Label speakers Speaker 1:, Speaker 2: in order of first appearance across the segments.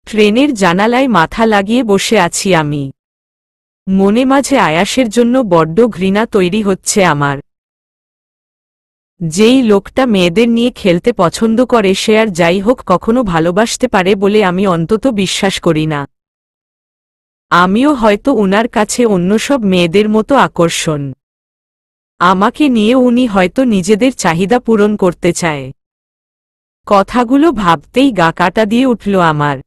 Speaker 1: ট্রেনের জানালায় মাথা লাগিয়ে বসে আছি আমি। মনে মাঝে আয়াসের জন্য বড্ড ঘৃণা তৈরি হচ্ছে আমার। যেই লোকটা মেয়েদের নিয়ে খেলতে পছন্দ করে সে আর যাই হোক কখনো ভালোবাসতে পারে বলে আমি অন্তত বিশ্বাস করি না। আমিও হয়তো উনার কাছে অন্য সব মেয়েদের মতো আকর্ষণ। আমাকে নিয়ে উনি হয়তো নিজেদের চাহিদা পূরণ করতে চায়। কথাগুলো ভাবতেই গা কাটা দিয়ে উঠল আমার।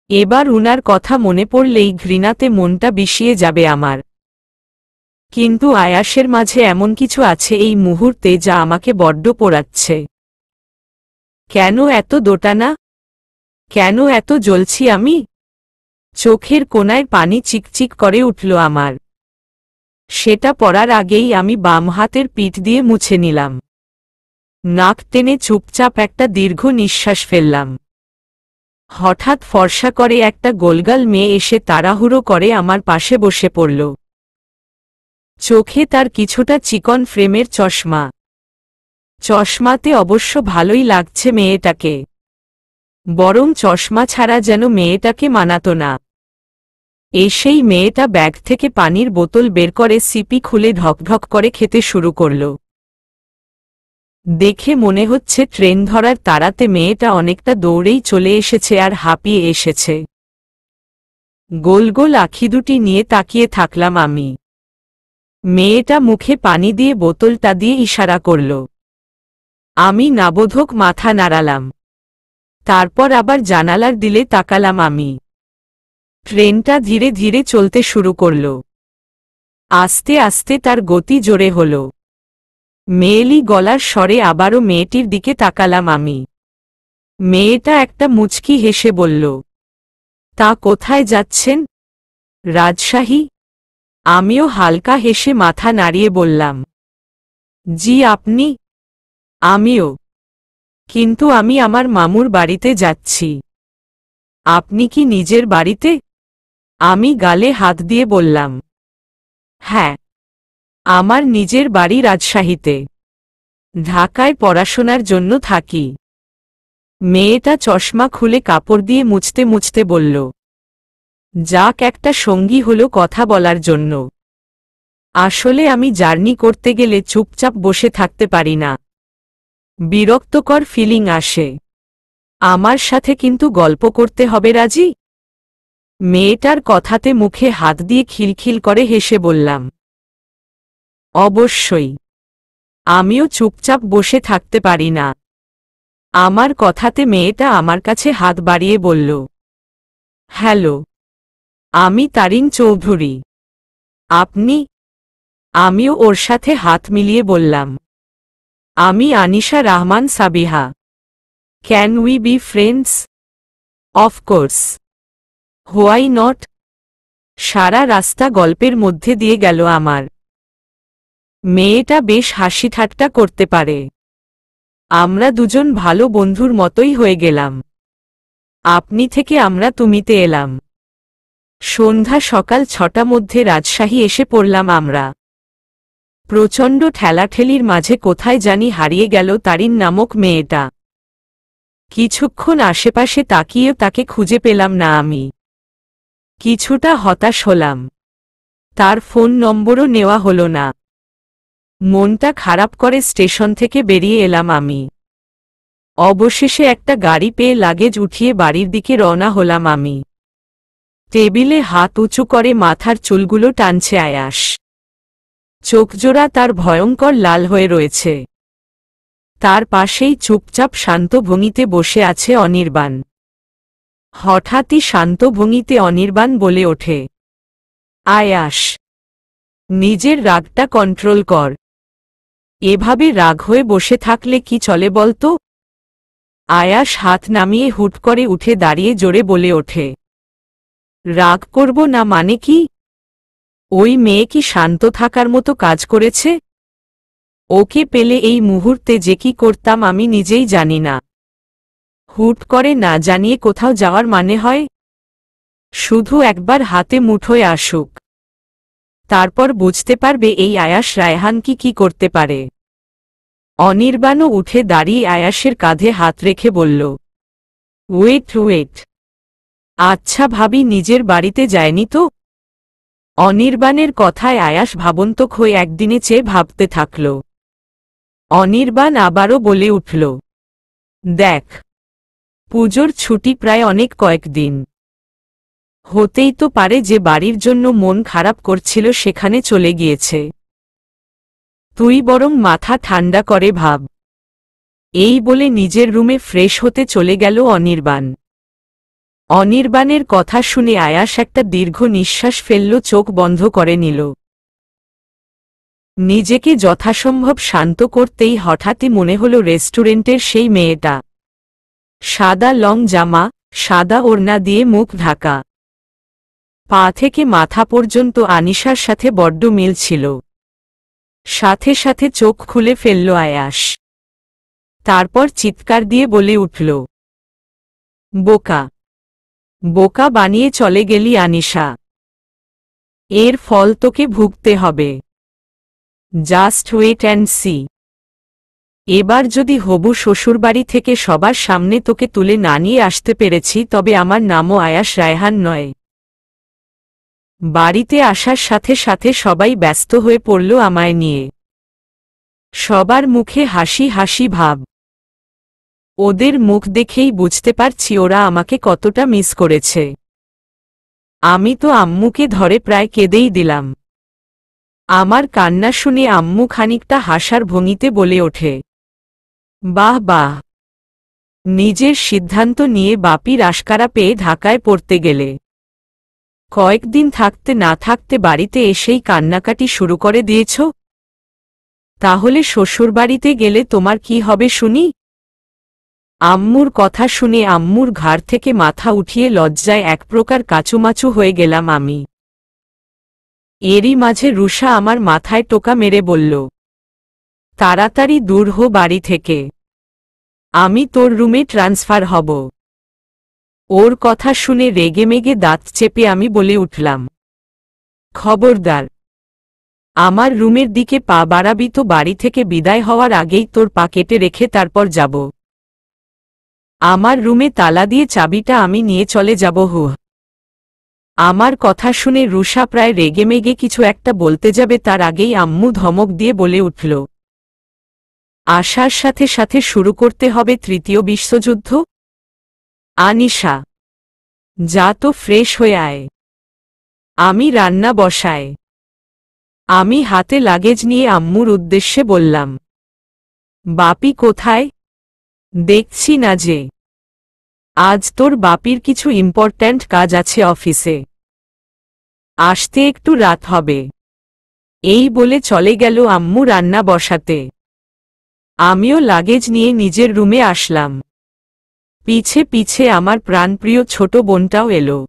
Speaker 1: এবার উনার কথা মনে পড়লেই ঘৃণাতে মনটা বিষিয়ে যাবে আমার। কিন্তু আয়াসের মাঝে এমন কিছু আছে এই মুহূর্তে যা আমাকে বড্ড পোড়াচ্ছে। কেন এত দোটানা? কেন এত জ্বলছি আমি? চোখের কোণায় পানি চিকচিক করে উঠল আমার। সেটা পড়ার আগেই আমি বাম হাতের পিঠ দিয়ে মুছে নিলাম। নাক টেনে চুপচাপ একটা দীর্ঘ নিঃশ্বাস ফেললাম। হঠাৎ ফর্সা করে একটা গোলগাল মেয়ে এসে তাড়াহুড়ো করে আমার পাশে বসে পড়ল। চোখে তার কিছুটা চিকন ফ্রেমের চশমা। চশমাতে অবশ্য ভালোই লাগছে মেয়েটাকে, বরং চশমা ছাড়া যেন মেয়েটাকে মানাতো না। এসেই মেয়েটা ব্যাগ থেকে পানির বোতল বের করে সিপি খুলে ঢকঢক করে খেতে শুরু করল। দেখে মনে হচ্ছে ট্রেন ধরার তাড়াতে মেয়েটা অনেকটা দৌড়েই চলে এসেছে আর হাঁপিয়ে এসেছে। গোল গোল আঁখি দুটি নিয়ে তাকিয়ে থাকলাম আমি। মেয়েটা মুখে পানি দিয়ে বোতলটা দিয়ে ইশারা করল। আমি নাবোধক মাথা নাড়ালাম। তারপর আবার জানালার দিলে তাকালাম আমি। ট্রেনটা ধীরে ধীরে চলতে শুরু করল। আস্তে আস্তে তার গতি জোরে হল। মেয়েলি গলার স্বরে আবারও মেয়েটির দিকে তাকালাম আমি। মেয়েটা একটা মুচকি হেসে বলল, তা কোথায় যাচ্ছেন? রাজশাহী। আমিও হালকা হেসে মাথা নাড়িয়ে বললাম, জি আপনি? আমিও। কিন্তু আমি আমার মামুর বাড়িতে যাচ্ছি। আপনি কি নিজের বাড়িতে? আমি গালে হাত দিয়ে বললাম, হ্যাঁ, আমার নিজের বাড়ি রাজশাহীতে। ঢাকায় পড়াশোনার জন্য থাকি। মেয়েটা চশমা খুলে কাপড় দিয়ে মুছতে মুছতে বলল, যাক একটা সঙ্গী হলো কথা বলার জন্য। আসলে আমি জার্নি করতে গেলে চুপচাপ বসে থাকতে পারি না, বিরক্তকর ফিলিং আসে। আমার সাথে কিন্তু গল্প করতে হবে রাজি? মেয়েটার কথাতে মুখে হাত দিয়ে খিলখিল করে হেসে বললাম, অবশ্যই। আমিও চুপচাপ বসে থাকতে পারি না। আমার কথাতে মেয়েটা আমার কাছে হাত বাড়িয়ে বলল, হ্যালো, আমি তারিন চৌধুরী। আপনি? আমিও ওর সাথে হাত মিলিয়ে বললাম, আমি Anisha Rahman Sabiha. Can we be friends? Of course, why not? সারা রাস্তা গল্পের মধ্যে দিয়ে গেল আমার। মেয়েটা বেশ হাসি ঠাট্টা করতে পারে। আমরা দুজন ভালো বন্ধুর মতোই হয়ে গেলাম। আপনি থেকে আমরা তুমিতে এলাম। সন্ধ্যা সকাল 6টার মধ্যে রাজশাহী এসে পড়লাম আমরা। প্রচণ্ড ঠেলাঠেলির মাঝে কোথায় জানি হারিয়ে গেল তারিন নামক মেয়েটা। কিছুক্ষণ আশেপাশে তাকিয়েও তাকে খুঁজে পেলাম না আমি। কিছুটা হতাশ হলাম। তার ফোন নম্বরও নেওয়া হলো না। মনটা খারাপ করে স্টেশন থেকে বেরিয়ে এলাম আমি। অবশেষে একটা গাড়ি পেয়ে লাগেজ উঠিয়ে বাড়ির দিকে রওনা হলাম আমি। টেবিলে হাত উঁচু করে মাথার চুলগুলো টানছে আয়াস। চোখজোড়া তার ভয়ঙ্কর লাল হয়ে রয়েছে। তার পাশেই চুপচাপ শান্ত ভঙ্গিতে বসে আছে অনির্বাণ। হঠাৎই শান্ত ভঙ্গিতে অনির্বাণ বলে ওঠে, আয়াস, নিজের রাগটা কন্ট্রোল কর। এভাবে রাগ হয়ে বসে থাকলে কি চলে বলতো? আয়াস হাত নামিয়ে হুট করে উঠে দাঁড়িয়ে জোরে বলে ওঠে, রাগ করব না মানে কি? ওই মেয়ে কি শান্ত থাকার মতো কাজ করেছে? ওকে পেলে এই মুহূর্তে যে কি করতাম আমি নিজেই জানি না। হুট করে না জানিয়ে কোথাও যাওয়ার মানে হয়? শুধু একবার হাতে মুঠোয় আসুক, তারপর বুঝতে পারবে এই আয়াস রায়হান কি করতে পারে। অনির্বাণও উঠে দাঁড়িয়ে আয়াসের কাঁধে হাত রেখে বলল, ওয়েট ওয়েট, আচ্ছা ভাবি নিজের বাড়িতে যায়নি তো? অনির্বাণের কথায় আয়াস ভাবন্তক হয়ে একদিনে চেয়ে ভাবতে থাকল। অনির্বাণ আবারও বলে উঠল, দেখ, পুজোর ছুটি প্রায় অনেক কয়েকদিন। হতেই তো পারে যে বাড়ির জন্য মন খারাপ করছিল সেখানে চলে গিয়েছে। তুই বরং মাথা ঠান্ডা করে ভাব। এই বলে নিজের রুমে ফ্রেশ হতে চলে গেল অনির্বাণ। অনির্বাণের কথা শুনে আয়াস একটা দীর্ঘ নিঃশ্বাস ফেলল, চোখ বন্ধ করে নিল। নিজেকে যথাসম্ভব শান্ত করতেই হঠাৎই মনে হল রেস্টুরেন্টের সেই মেয়েটা। সাদা লং জামা, সাদা ওড়না দিয়ে মুখ ঢাকা, পা থেকে মাথা পর্যন্ত আনিশার সাথে বড্ড মিল ছিল। সাথে সাথে চোখ খুলে ফেলল আয়াস। তারপর চিৎকার দিয়ে বলে উঠল, বোকা, বোকা বানিয়ে চলে গেলি আনিশা। এর ফল তোকে ভুগতে হবে। Just wait and see. এবার যদি হবু শ্বশুরবাড়ি থেকে সবার সামনে তোকে তুলে না নিয়ে আসতে পেরেছি তবে আমার নামও আয়াস রায়হান নয়। বাড়িতে আসার সাথে সাথে সবাই ব্যস্ত হয়ে পড়ল আমায় নিয়ে। সবার মুখে হাসি হাসি ভাব। ওদের মুখ দেখেই বুঝতে পারছি ওরা আমাকে কতটা মিস করেছে। আমি তো আম্মুকে ধরে প্রায় কেঁদেই দিলাম। আমার কান্না শুনে আম্মু খানিকটা হাসার ভঙ্গিতে বলে ওঠে, বাহ বাহ, নিজের সিদ্ধান্ত নিয়ে বাপির আশকারা পেয়ে ঢাকায় পড়তে গেলে। কয়েকদিন থাকতে না থাকতে বাড়িতে এসেই কান্নাকাটি শুরু করে দিয়েছ। তাহলে শ্বশুরবাড়িতে গেলে তোমার কি হবে শুনি? আম্মুর কথা শুনে আম্মুর ঘাড় থেকে মাথা উঠিয়ে লজ্জায় এক প্রকার কাচুমাচু হয়ে গেলাম আমি। এরই মাঝে রুষা আমার মাথায় টোকা মেরে বলল, তাড়াতাড়ি দূর হো বাড়ি থেকে, আমি তোর রুমে ট্রান্সফার হব। ওর কথা শুনে রেগেমেগে দাঁত চেপে আমি বলে উঠলাম, খবরদার, আমার রুমের দিকে পা বাড়াবি তো বাড়ি থেকে বিদায় হওয়ার আগেই তোর পা কেটে রেখে তারপর যাব। আমার রুমে তালা দিয়ে চাবিটা আমি নিয়ে চলে যাব। হু। আমার কথা শুনে রুষা প্রায় রেগেমেগে কিছু একটা বলতে যাবে তার আগেই আম্মু ধমক দিয়ে বলে উঠল, আসার সাথে সাথে শুরু করতে হবে তৃতীয় বিশ্বযুদ্ধ? আনিশা, যা তো ফ্রেশ হয়ে আয়, আমি রান্না বসায়। আমি হাতে লাগেজ নিয়ে আম্মুর উদ্দেশ্যে বললাম, বাপি কোথায়? দেখছি না যে। আজ তোর বাপির কিছু ইম্পর্ট্যান্ট কাজ আছে অফিসে, আসতে একটু রাত হবে। এই বলে চলে গেল আম্মু রান্না বসাতে। আমিও লাগেজ নিয়ে নিজের রুমে আসলাম। পিছে পিছে আমার প্রাণপ্রিয় ছোট বোনটাও এলো।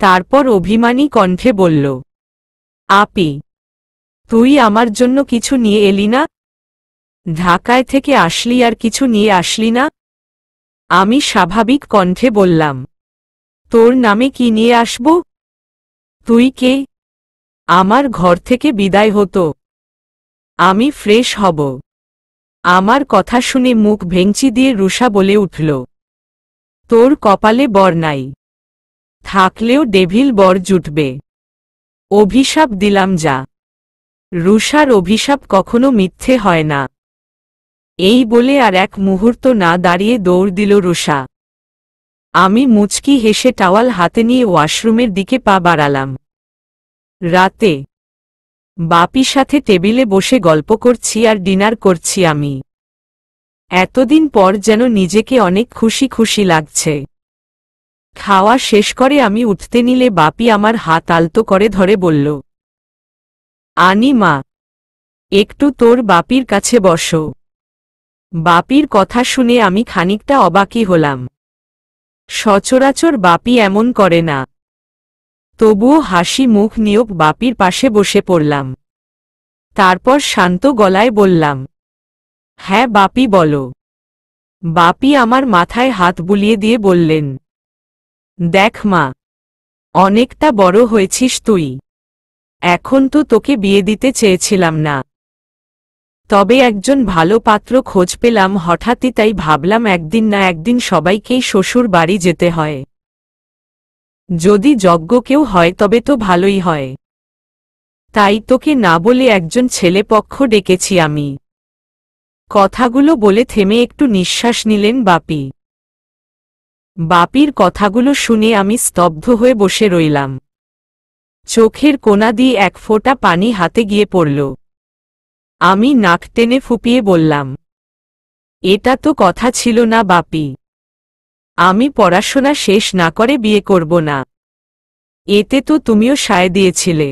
Speaker 1: তারপর অভিমানী কণ্ঠে বলল, আপি, তুই আমার জন্য কিছু নিয়ে এলি না? ঢাকায় থেকে আসলি আর কিছু নিয়ে আসলি না? আমি স্বাভাবিক কণ্ঠে বললাম, তোর নামে কি নিয়ে আসব? তুই কে? আমার ঘর থেকে বিদায় হতো, আমি ফ্রেশ হব। আমার কথা শুনে মুখ ভেঙচি দিয়ে রুষা বলে উঠল, তোর কপালে বর নাই, থাকলেও ডেভিল বর জুটবে। অভিশাপ দিলাম যা। রুষার অভিশাপ কখনো মিথ্যে হয় না। এই বলে আর এক মুহূর্ত না দাঁড়িয়ে দৌড় দিল রুষা। আমি মুচকি হেসে টাওয়াল হাতে নিয়ে ওয়াশরুমের দিকে পা বাড়ালাম। রাতে বাপির সাথে টেবিলে বসে গল্প করছি আর ডিনার করছি আমি। এতদিন পর যেন নিজেকে অনেক খুশি খুশি লাগছে। খাওয়া শেষ করে আমি উঠতে নিলে বাপি আমার হাত আলতো করে ধরে বলল, আনি মা, একটু তোর বাপির কাছে বসো। বাপির কথা শুনে আমি খানিকটা অবাকই হলাম। সচরাচর বাপি এমন করে না। তবুও হাসি মুখ নিয়ে বাপির পাশে বসে পড়লাম। তারপর শান্ত গলায় বললাম, হ্যাঁ বাপি বলো। বাপি আমার মাথায় হাত বুলিয়ে দিয়ে বললেন, দেখ মা, অনেকটা বড় হয়েছিস তুই। এখন তো তোকে বিয়ে দিতে চেয়েছিলাম না, তবে একজন ভালো পাত্র খোঁজ পেলাম হঠাৎই, তাই ভাবলাম একদিন না একদিন সবাইকেই শ্বশুর বাড়ি যেতে হয়। যদি যোগ্য কেউ হয় তবে তো ভালোই হয়। তাই তোকে না বলে একজন ছেলেপক্ষ ডেকেছি আমি। কথাগুলো বলে থেমে একটু নিঃশ্বাস নিলেন বাপি। বাপির কথাগুলো শুনে আমি স্তব্ধ হয়ে বসে রইলাম। চোখের কোণা দিয়ে এক ফোঁটা পানি হাতে গিয়ে পড়ল। আমি নাক টেনে ফুপিয়ে বললাম, এটা তো কথা ছিল না বাপি। আমি পড়াশোনা শেষ না করে বিয়ে করব না। এতে তো তুমিও সায় দিয়েছিলে।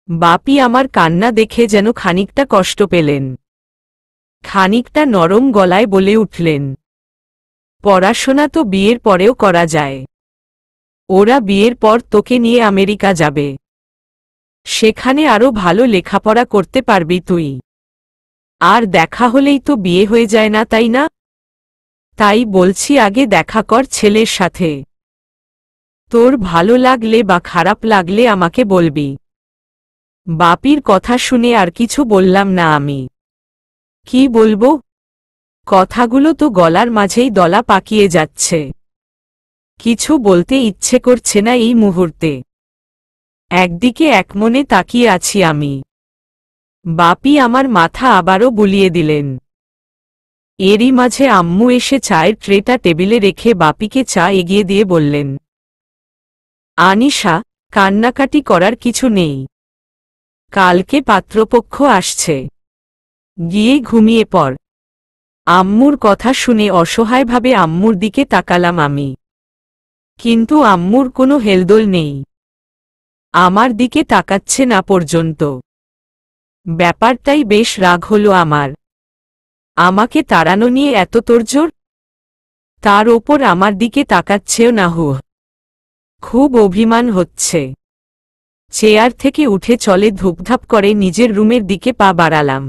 Speaker 1: বাপি আমার কান্না দেখে যেন খানিকটা কষ্ট পেলেন। খানিকটা নরম গলায় বলে উঠলেন, পড়াশোনা তো বিয়ের পরেও করা যায়। ওরা বিয়ের পর তোকে নিয়ে আমেরিকা যাবে। সেখানে আরো ভালো লেখাপড়া করতে পারবি তুই। আর দেখা হলেই তো বিয়ে হয়ে যায় না, তাই না? তাই বলছি আগে দেখা কর ছেলের সাথে। তোর ভালো লাগলে বা খারাপ লাগলে আমাকে বলবি। বাপির কথা শুনে আর কিছু বললাম না আমি। কি বলবো? কথাগুলো তো গলার মাঝেই দলা পাকিয়ে যাচ্ছে। কিছু বলতে ইচ্ছে করছে না এই মুহূর্তে। একদিকে একমনে তাকিয়ে আছি আমি। বাপি আমার মাথা আবারও বুলিয়ে দিলেন। এরই মাঝে আম্মু এসে চায়ের ট্রেটা টেবিলে রেখে বাপিকে চা এগিয়ে দিয়ে বললেন, আনিশা, কান্নাকাটি করার কিছু নেই। কালকে পাত্রপক্ষ আসছে। গিয়ে ঘুমিয়ে পড়। আম্মুর কথা শুনে অসহায়ভাবে আম্মুর দিকে তাকালাম আমি। কিন্তু আম্মুর কোনো হেলদোল নেই। আমার দিকে তাকাচ্ছে না পর্যন্ত। ব্যাপারটাই বেশ রাগ হলো আমার। আমাকে তাড়ানো নিয়ে এত তোড়জোড়। তার ওপর আমার দিকে তাকাচ্ছেও না। খুব অভিমান হচ্ছে। চেয়ার থেকে উঠে চলে ধুপধাপ করে নিজের রুমের দিকে পা বাড়ালাম।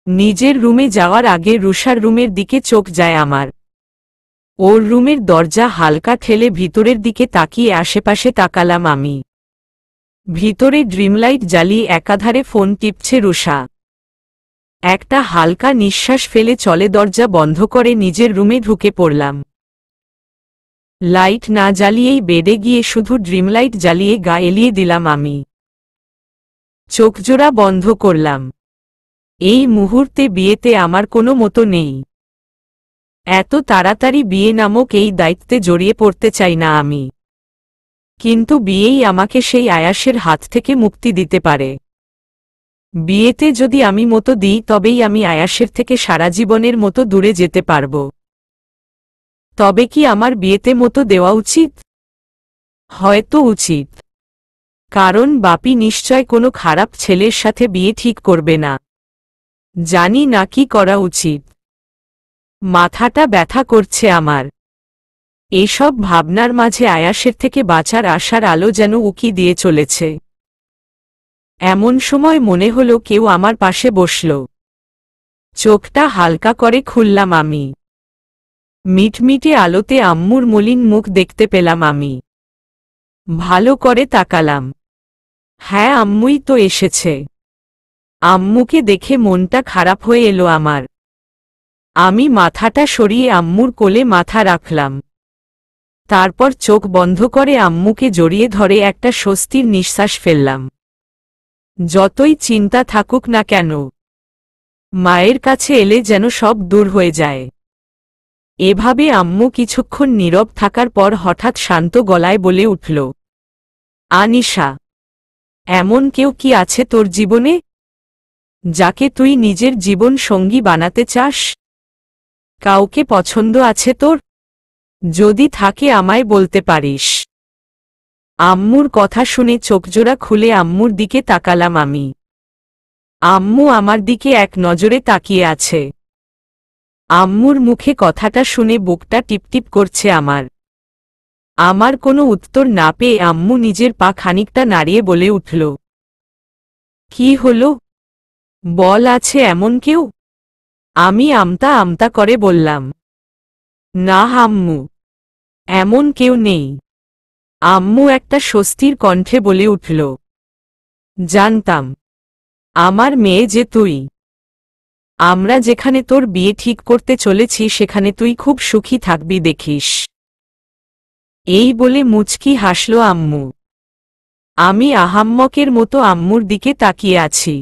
Speaker 1: নিজের রুমে যাওয়ার আগে রুষার রুমের দিকে চোখ যায় আমার। ওর রুমের দরজা হালকা ঠেলে ভিতরের দিকে তাকিয়ে আশেপাশে তাকালাম আমি। ভিতরে ড্রিমলাইট জ্বালিয়ে একাধারে ফোন টিপছে রুষা। একটা হালকা নিঃশ্বাস ফেলে চলে দরজা বন্ধ করে নিজের রুমে ঢুকে পড়লাম। লাইট না জ্বালিয়েই বেডে গিয়ে শুধু ড্রিমলাইট জ্বালিয়ে গা এলিয়ে দিলাম আমি। চোখজোড়া বন্ধ করলাম। এই মুহূর্তে বিয়েতে আমার কোনো মতো নেই। এত তাড়াতাড়ি বিয়ে নামক এই দায়িত্বে জড়িয়ে পড়তে চাই না আমি। কিন্তু বিয়েই আমাকে সেই আয়াসের হাত থেকে মুক্তি দিতে পারে। বিয়েতে যদি আমি মতো দিই তবেই আমি আয়াসের থেকে সারা জীবনের মতো দূরে যেতে পারব। তবে কি আমার বিয়েতে মতো দেওয়া উচিত? হয়তো উচিত। কারণ বাপি নিশ্চয় কোনো খারাপ ছেলের সাথে বিয়ে ঠিক করবে না। জানি না কি করা উচিত। মাথাটা ব্যথা করছে আমার। এসব ভাবনার মাঝে আয়াসের থেকে বাঁচার আশার আলো যেন উকি দিয়ে চলেছে। এমন সময় মনে হলো কেউ আমার পাশে বসল। চোখটা হালকা করে খুললাম আমি। মিটমিটে আলোতে আম্মুর মলিন মুখ দেখতে পেলাম আমি। ভালো করে তাকালাম। হ্যাঁ, আম্মুই তো এসেছে। আম্মুকে দেখে মনটা খারাপ হয়ে এলো আমার। আমি মাথাটা সরিয়ে আম্মুর কোলে মাথা রাখলাম। তারপর চোখ বন্ধ করে আম্মুকে জড়িয়ে ধরে একটা স্বস্তির নিঃশ্বাস ফেললাম। যতই চিন্তা থাকুক না কেন, মায়ের কাছে এলে যেন সব দূর হয়ে যায়। এভাবে আম্মু কিছুক্ষণ নীরব থাকার পর হঠাৎ শান্ত গলায় বলে উঠল, আনিশা, এমন কেউ কি আছে তোর জীবনে, যাকে তুই নিজের জীবন সঙ্গী বানাতে চাস? কাউকে পছন্দ আছে তোর? যদি থাকে আমায় বলতে পারিস। আম্মুর কথা শুনে চোখজোড়া খুলে আম্মুর দিকে তাকালাম আমি। আম্মু আমার দিকে এক নজরে তাকিয়ে আছে। আম্মুর মুখে কথাটা শুনে বুকটা টিপটিপ করছে আমার। আমার কোনো উত্তর না পেয়ে আম্মু নিজের পা খানিকটা নাড়িয়ে বলে উঠল, কি হলো? বল, আছে এমন কেউ? আমি আমতা আমতা করে বললাম, না আম্মু, এমন কেউ নেই। আম্মু একটা স্বস্তির কণ্ঠে বলে উঠল, জানতাম, আমার মেয়ে যে তুই। আমরা যেখানে তোর বিয়ে ঠিক করতে চলেছি সেখানে তুই খুব সুখী থাকবি দেখিস। এই বলে মুচকি হাসল আম্মু। আমি আহাম্মকের মতো আম্মুর দিকে তাকিয়ে আছি।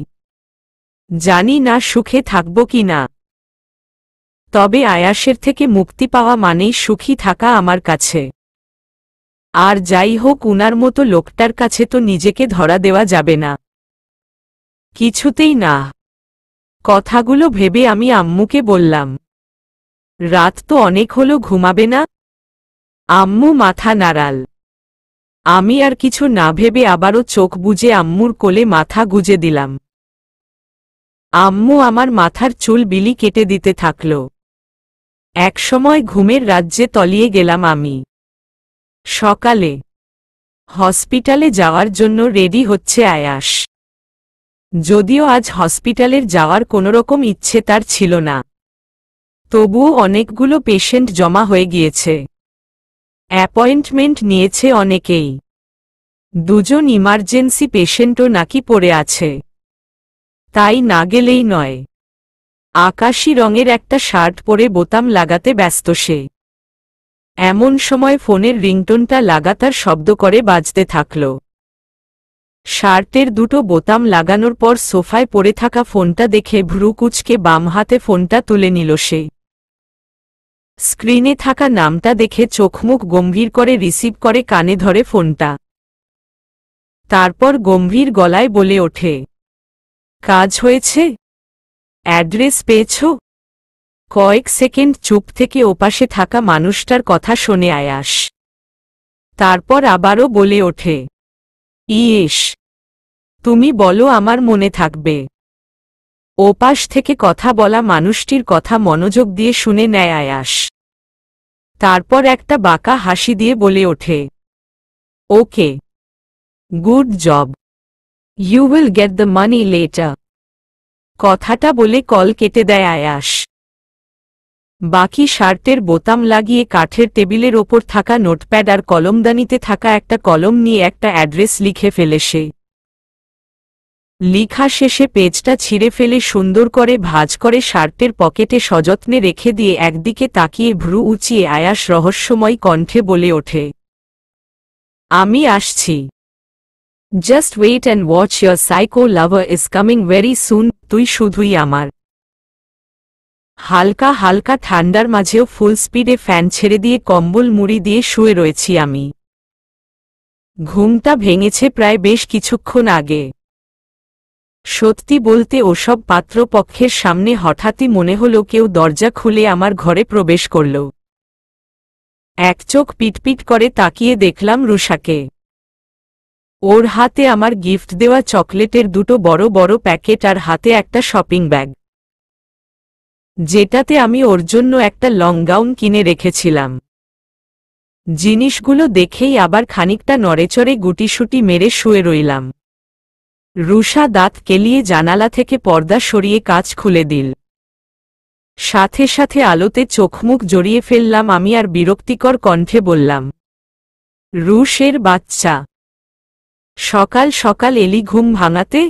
Speaker 1: জানি না সুখে থাকব কি না, তবে আয়াসের থেকে মুক্তি পাওয়া মানেই সুখী থাকা আমার কাছে। আর যাই হোক, উনার মতো লোকটার কাছে তো নিজেকে ধরা দেওয়া যাবে না, কিছুতেই না। কথাগুলো ভেবে আমি আম্মুকে বললাম, রাত তো অনেক হলো, ঘুমাবে না? আম্মু মাথা নাড়াল। আমি আর কিছু না ভেবে আবারও চোখ বুজে আম্মুর কোলে মাথা গুজে দিলাম। আম্মু আমার মাথার চুল বিলি কেটে দিতে থাকল। একসময় ঘুমের রাজ্যে তলিয়ে গেলাম আমি। সকালে হসপিটালে যাওয়ার জন্য রেডি হচ্ছে আয়াস। যদিও আজ হসপিটালের যাওয়ার কোনোরকম ইচ্ছে তার ছিল না, তবুও অনেকগুলো পেশেন্ট জমা হয়ে গিয়েছে। অ্যাপয়েন্টমেন্ট নিয়েছে অনেকেই। দুজন ইমার্জেন্সি পেশেন্টও নাকি পড়ে আছে, তাই না গেলেই নয়। আকাশী রঙের একটা শার্ট পরে বোতাম লাগাতে ব্যস্ত সে। এমন সময় ফোনের রিংটোনটা লাগাতার শব্দ করে বাজতে থাকল। শার্টের দুটো বোতাম লাগানোর পর সোফায় পড়ে থাকা ফোনটা দেখে ভ্রু কুঁচকে বাম হাতে ফোনটা তুলে নিল সে। স্ক্রিনে থাকা নামটা দেখে চোখমুখ গম্ভীর করে রিসিভ করে কানে ধরে ফোনটা। তারপর গম্ভীর গলায় বলে ওঠে, কাজ হয়েছে? অ্যাড্রেস পেয়েছ? কয়েক সেকেন্ড চুপ থেকে ওপাশে থাকা মানুষটার কথা শোনে আয়াস। তারপর আবারও বলে ওঠে, ইয়েস, তুমি বলো, আমার মনে থাকবে। ওপাশ থেকে কথা বলা মানুষটির কথা মনোযোগ দিয়ে শুনে নেয় আয়াস। তারপর একটা বাঁকা হাসি দিয়ে বলে ওঠে, okay, good job, you will get the money letter. কথাটা বলে কল কেটে দেয় আয়াস। বাকি শার্টের বোতাম লাগিয়ে কাঠের টেবিলের ওপর থাকা নোটপ্যাড আর কলমদানিতে থাকা একটা কলম নিয়ে একটা অ্যাড্রেস লিখে ফেলে সে। লিখা শেষে পেজটা ছিঁড়ে ফেলে সুন্দর করে ভাঁজ করে শার্টের পকেটে সযত্নে রেখে দিয়ে একদিকে তাকিয়ে ভ্রু উঁচিয়ে আয়াস রহস্যময় কণ্ঠে বলে ওঠে, আমি আসছি। Just wait and watch, your psycho lover is coming very soon. তুই শুধুই আমার। হালকা হালকা ঠান্ডার মাঝেও ফুল স্পিডে ফ্যান ছেড়ে দিয়ে কম্বল মুড়ি দিয়ে শুয়ে রয়েছি আমি। ঘুমটা ভেঙেছে প্রায় বেশ কিছুক্ষণ আগে। সত্যি বলতে ওসব পাত্রপক্ষের সামনে হঠাৎই মনে হলো কেউ দরজা খুলে আমার ঘরে প্রবেশ করল। এক চোখ পিটপিট করে তাকিয়ে দেখলাম রুষাকে। ওর হাতে আমার গিফট দেওয়া চকলেটের দুটো বড় বড় প্যাকেট আর হাতে একটা শপিং ব্যাগ, যেটাতে আমি ওর জন্য একটা লং গাউন কিনে রেখেছিলাম। জিনিসগুলো দেখেই আবার খানিকটা নড়েচড়ে গুটিসুটি মেরে শুয়ে রইলাম। রুষা দাঁত কেলিয়ে জানালা থেকে পর্দা সরিয়ে কাঁচ খুলে দিল। সাথে সাথে আলোতে চোখমুখ জড়িয়ে ফেললাম আমি আর বিরক্তিকর কণ্ঠে বললাম, রুশের বাচ্চা, সকাল সকাল এলি ঘুম ভাঙাতে?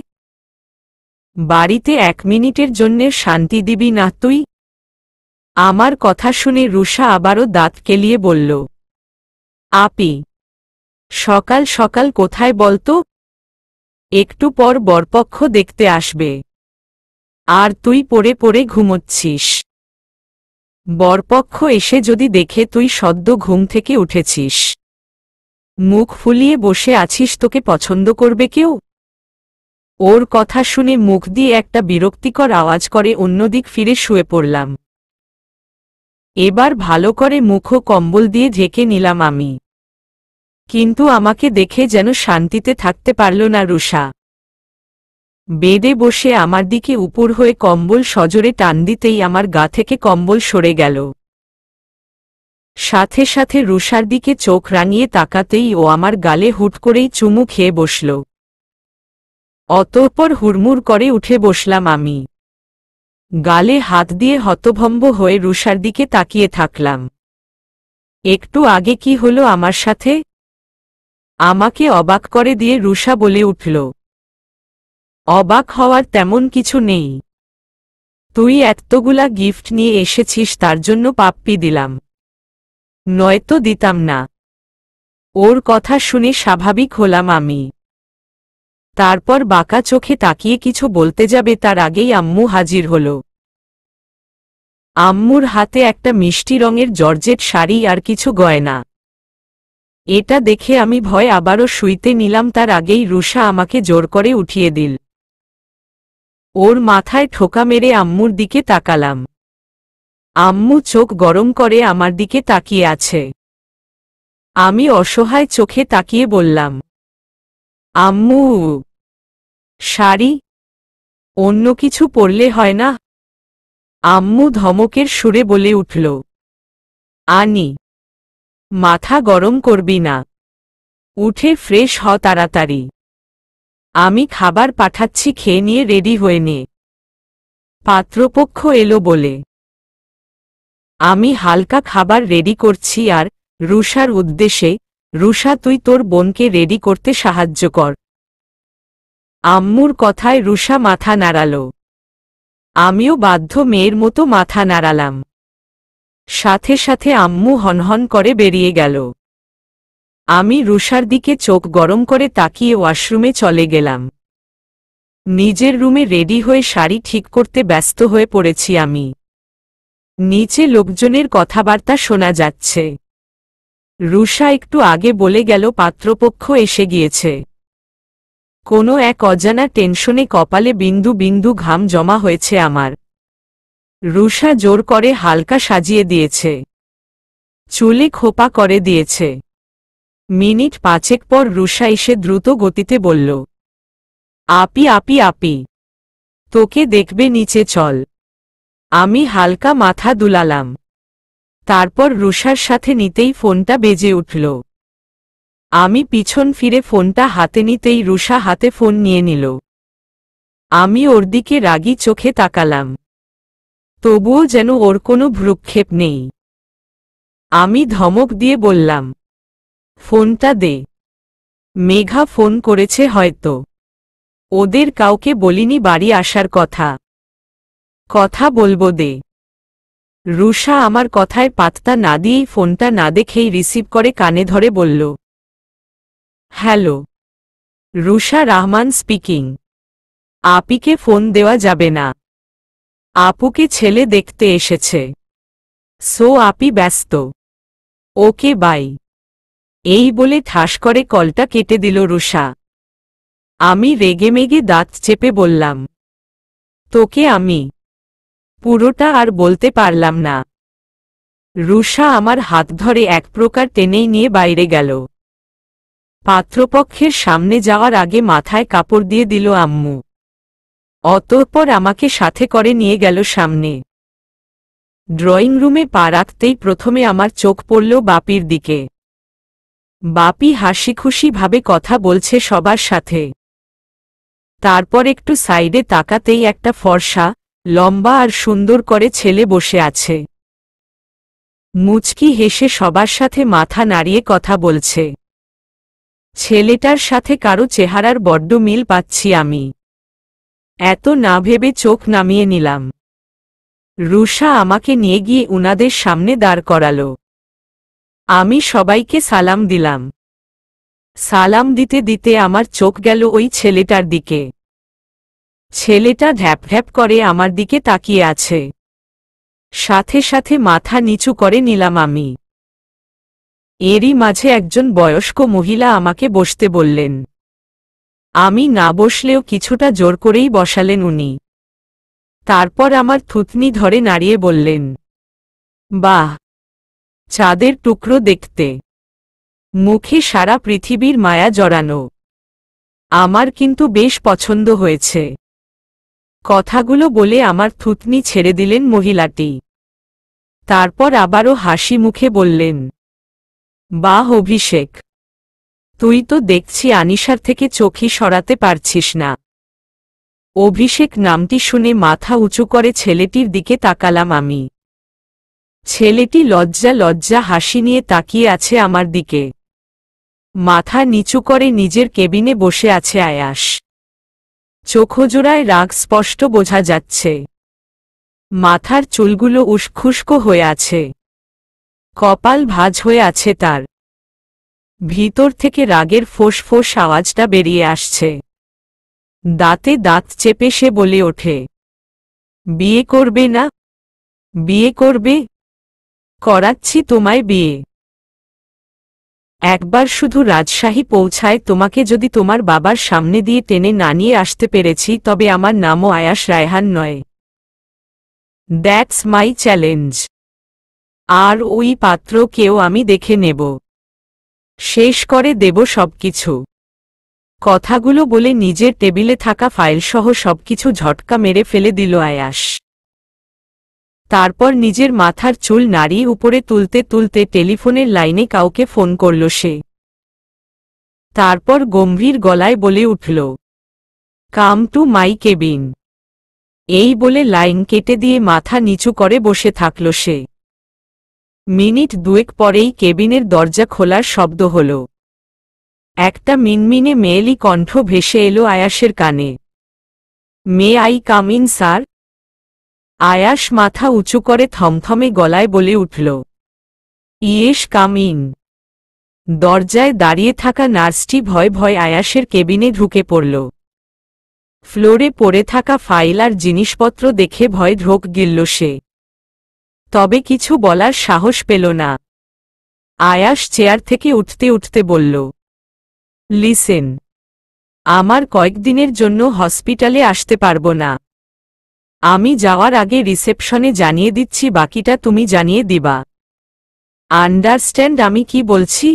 Speaker 1: বাড়িতে 1 মিনিটের জন্যে শান্তি দিবি না তুই? আমার কথা শুনে রুষা আবারও দাঁত কেলিয়ে বলল, আপি, সকাল সকাল কোথায় বলতো? একটু পর বরপক্ষ দেখতে আসবে, আর তুই পড়ে পড়ে ঘুমোচ্ছিস। বরপক্ষ এসে যদি দেখে তুই সদ্য ঘুম থেকে উঠেছিস, মুখ ফুলিয়ে বসে আছিস, তোকে পছন্দ করবে কেউ? ওর কথা শুনে মুখ দিয়ে একটা বিরক্তিকর আওয়াজ করে অন্যদিক ফিরে শুয়ে পড়লাম। এবার ভালো করে মুখ ও কম্বল দিয়ে ঢেকে নিলাম আমি। কিন্তু আমাকে দেখে যেন শান্তিতে থাকতে পারল না রুষা। বেডে বসে আমার দিকে উপর হয়ে কম্বল সজোরে টান দিতেই আমার গা থেকে কম্বল সরে গেল। সাথে সাথে রুষার দিকে চোখ রাঙিয়ে তাকাতেই ও আমার গালে হুট করেই চুমু খেয়ে বসল। অতঃপর হুড়মুড় করে উঠে বসলাম আমি। গালে হাত দিয়ে হতভম্ব হয়ে রুষার দিকে তাকিয়ে থাকলাম। একটু আগে কি হলো আমার সাথে? আমাকে অবাক করে দিয়ে রুষা বলে উঠল, অবাক হওয়ার তেমন কিছু নেই। তুই এতগুলা গিফট নিয়ে এসেছিস, তার জন্য পাপ্পি দিলাম, নয়তো দিতাম না। ওর কথা শুনে স্বাভাবিক হলাম আমি। তারপর বাঁকা চোখে তাকিয়ে কিছু বলতে যাবে তার আগেই আম্মু হাজির হল। আম্মুর হাতে একটা মিষ্টি রঙের জর্জেট শাড়ি আর কিছু গয়না। এটা দেখে আমি ভয় আবারও শুইতে নিলাম তার আগেই রুষা আমাকে জোর করে উঠিয়ে দিল। ওর মাথায় ঠোকা মেরে আম্মুর দিকে তাকালাম। আম্মু চোখ গরম করে আমার দিকে তাকিয়ে আছে। আমি অসহায় চোখে তাকিয়ে বললাম, আম্মু, শাড়ি, অন্য কিছু পরলে হয় না? আম্মু ধমকের সুরে বলে উঠল, আনি, মাথা গরম করবি না, উঠে ফ্রেশ হ তাড়াতাড়ি। আমি খাবার পাঠাচ্ছি, খেয়ে নিয়ে রেডি হয়ে নে। পাত্রপক্ষ এলো বলে আমি হালকা খাবার রেডি করছি আর রুষার উদ্দেশ্যে, রুষা তুই তোর বোনকে রেডি করতে সাহায্য কর। আম্মুর কথায় রুষা মাথা নাড়াল। আমিও বাধ্য মেয়ের মতো মাথা নাড়ালাম। সাথে সাথে আম্মু হনহন করে বেরিয়ে গেল। আমি রুষার দিকে চোখ গরম করে তাকিয়ে ওয়াশরুমে চলে গেলাম। নিজের রুমে রেডি হয়ে শাড়ি ঠিক করতে ব্যস্ত হয়ে পড়েছি আমি। নিচে লোকজনের কথাবার্তা শোনা যাচ্ছে। রুষা একটু আগে বলে গেল পাত্রপক্ষ এসে গিয়েছে। কোনো এক অজানা টেনশনে কপালে বিন্দু বিন্দু ঘাম জমা হয়েছে আমার। রুষা জোর করে হালকা সাজিয়ে দিয়েছে, চুলে খোপা করে দিয়েছে। মিনিট 5 পর রুষা এসে দ্রুত গতিতে বলল, আপি আপি আপি, তোকে দেখবে, নিচে চল। আমি হালকা মাথা দুলালাম। তারপর রুষার সাথে নিতেই ফোনটা বেজে উঠল। আমি পিছন ফিরে ফোনটা হাতে নিতেই রুষা হাতে ফোন নিয়ে নিল। আমি ওর দিকে রাগী চোখে তাকালাম, তবুও যেন ওর কোনো ভ্রুক্ষেপ নেই। আমি ধমক দিয়ে বললাম, ফোনটা দে। মেঘা ফোন করেছে হয়তো, ওদের কাউকে বলিনি বাড়ি আসার কথা। কথা বলবো দে। রুষা আমার কথায় পাত্তা না দিয়েই ফোনটা না দেখেই রিসিভ করে কানে ধরে বলল, hello, Rusha Rahman speaking. আপিকে phone দেওয়া যাবে না, আপুকে ছেলে দেখতে এসেছে, সো আপি ব্যস্ত। Okay bye. এই বলে ঠাস করে কলটা কেটে দিল রুষা। আমি রেগেমেগে দাঁত চেপে বললাম, তোকে আমি। পুরোটা আর বলতে পারলাম না। রুষা আমার হাত ধরে এক প্রকার টেনেই নিয়ে বাইরে গেল। পাত্রপক্ষের সামনে যাওয়ার আগে মাথায় কাপড় দিয়ে দিল আম্মু। অতঃপর আমাকে সাথে করে নিয়ে গেল সামনে। ড্রয়িং রুমে পা রাখতেই প্রথমে আমার চোখ পড়ল বাপির দিকে। বাপি হাসিখুশি ভাবে কথা বলছে সবার সাথে। তারপর একটু সাইডে তাকাতেই একটা ফর্সা, লম্বা আর সুন্দর করে ছেলে বসে আছে। মুচকি হেসে সবার সাথে মাথা নাড়িয়ে কথা বলছে। ছেলেটার সাথে কারো চেহারার বড্ড মিল পাচ্ছি আমি। এত না ভেবে চোখ নামিয়ে নিলাম। রুষা আমাকে নিয়ে গিয়ে উনাদের সামনে দাঁড় করাল। আমি সবাইকে সালাম দিলাম। সালাম দিতে দিতে আমার চোখ গেল ওই ছেলেটার দিকে। ছেলেটা ঢ্যাপ ঢ্যাপ করে আমার দিকে তাকিয়ে আছে। সাথে সাথে মাথা নিচু করে নিলাম আমি। এরই মাঝে একজন বয়স্ক মহিলা আমাকে বসতে বললেন। আমি না বসলেও কিছুটা জোর করেই বসালেন উনি। তারপর আমার থুতনি ধরে নাড়িয়ে বললেন, বাহ, চাঁদের টুকরো দেখতে। মুখে সারা পৃথিবীর মায়া জড়ানো। আমার কিন্তু বেশ পছন্দ হয়েছে। কথাগুলো বলে আমার থুতনি ছেড়ে দিলেন মহিলাটি। তারপর আবারও হাসি মুখে বললেন, বাহ অভিষেক, তুই তো দেখছি আনিশার থেকে চোখই সরাতে পারছিস না। অভিষেক নামটি শুনে মাথা উঁচু করে ছেলেটির দিকে তাকালাম আমি। ছেলেটি লজ্জা লজ্জা হাসি নিয়ে তাকিয়ে আছে আমার দিকে। মাথা নিচু করে নিজের কেবিনে বসে আছে আয়াস। চোখজোড়ায় রাগ স্পষ্ট বোঝা যাচ্ছে। মাথার চুলগুলো উস্খুস্কো হয়ে আছে। কপাল ভাঁজ হয়ে আছে তার। ভিতর থেকে রাগের ফোঁস-ফোঁস আওয়াজটা বেরিয়ে আসছে। দাঁতে দাঁত চেপে সে বলে ওঠে, বিয়ে করবে না? বিয়ে করবে? করাচ্ছি তোমায় বিয়ে। একবার শুধু রাজশাহী পৌঁছায় তোমাকে যদি তোমার বাবার সামনে দিয়ে টেনে না নিয়ে আসতে পেরেছি তবে আমার নামও আয়াস রায়হান নয়। That's my challenge. আর ওই পাত্রকেও আমি দেখে নেব। শেষ করে দেব সবকিছু। কথাগুলো বলে নিজের টেবিলে থাকা ফাইলসহ সবকিছু ঝটকা মেরে ফেলে দিল আয়াস। তারপর নিজের মাথার চুল নাড়িয়ে উপরে তুলতে তুলতে টেলিফোনের লাইনে কাউকে ফোন করল সে। তারপর গম্ভীর গলায় বলে উঠল, কাম টু মাই কেবিন। এই বলে লাইন কেটে দিয়ে মাথা নিচু করে বসে থাকল সে। মিনিট দুয়েক পরেই কেবিনের দরজা খোলার শব্দ হল। একটা মিনমিনে মেয়েলি কণ্ঠ ভেসে এলো আয়াসের কানে। May I come in sir? Ayas মাথা উঁচু করে থমথমে গলায় বলে উঠল, ইয়েস কাম ইন। দরজায় দাঁড়িয়ে থাকা নার্সটি ভয় ভয় আয়াসের কেবিনে ঢুকে পড়ল। ফ্লোরে পড়ে থাকা ফাইল আর জিনিসপত্র দেখে ভয় ঢোক গিলল সে। তবে কিছু বলার সাহস পেল না। আয়াস চেয়ার থেকে উঠতে উঠতে বলল, লিসেন, আমার কয়েকদিনের জন্য হসপিটালে আসতে পারবো না। আমি যাওয়ার আগে রিসেপশনে জানিয়ে দিচ্ছি, বাকিটা তুমি জানিয়ে দিবা। আন্ডারস্ট্যান্ড আমি কি বলছি?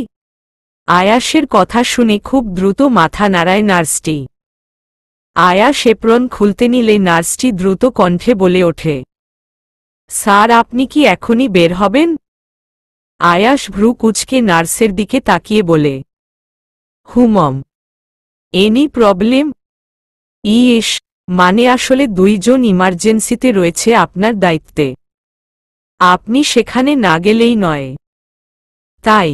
Speaker 1: আয়াসের কথা শুনে খুব দ্রুত মাথা নাড়ায় নার্সটি। আয়াস এপ্রন খুলতে নিলে নার্সটি দ্রুত কণ্ঠে বলে ওঠে, স্যার আপনি কি এখনই বের হবেন? আয়াস ভ্রু কুঁচকে নার্সের দিকে তাকিয়ে বলে, হুমম। Any problem? ইয়েস, মানে আসলে দুইজন ইমার্জেন্সিতে রয়েছে আপনার দায়িত্বে। আপনি সেখানে না গেলেই নয়। তাই।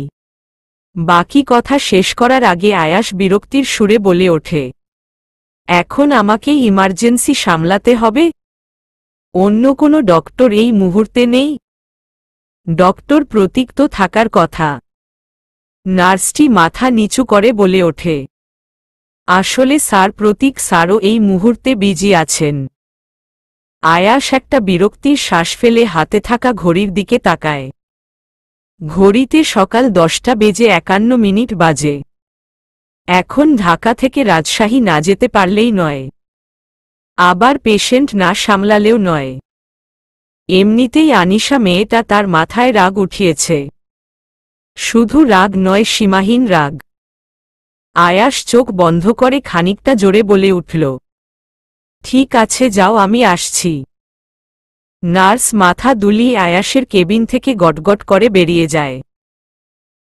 Speaker 1: বাকি কথা শেষ করার আগে আয়াস বিরক্তির সুরে বলে ওঠে, এখন আমাকে ইমার্জেন্সি সামলাতে হবে? অন্য কোনো ডক্টর এই মুহূর্তে নেই? ডক্টর প্রতীক তো থাকার কথা। নার্সটি মাথা নিচু করে বলে ওঠে, আসলে স্যার প্রতীক স্যারও এই মুহূর্তে বিজি আছেন। আয়াস একটা বিরক্তির শ্বাস ফেলে হাতে থাকা ঘড়ির দিকে তাকায়। ঘড়িতে সকাল 10:51 বাজে। এখন ঢাকা থেকে রাজশাহী না যেতে পারলেই নয়, আবার পেশেন্ট না সামলালেও নয়। এমনিতেই আনিশা মেয়েটা তার মাথায় রাগ উঠিয়েছে। শুধু রাগ নয়, সীমাহীন রাগ। আয়াস চোখ বন্ধ করে খানিকটা জোরে বলে উঠল, ঠিক আছে যাও, আমি আসছি। নার্স মাথা দুলিয়ে আয়াসের কেবিন থেকে গটগট করে বেরিয়ে যায়।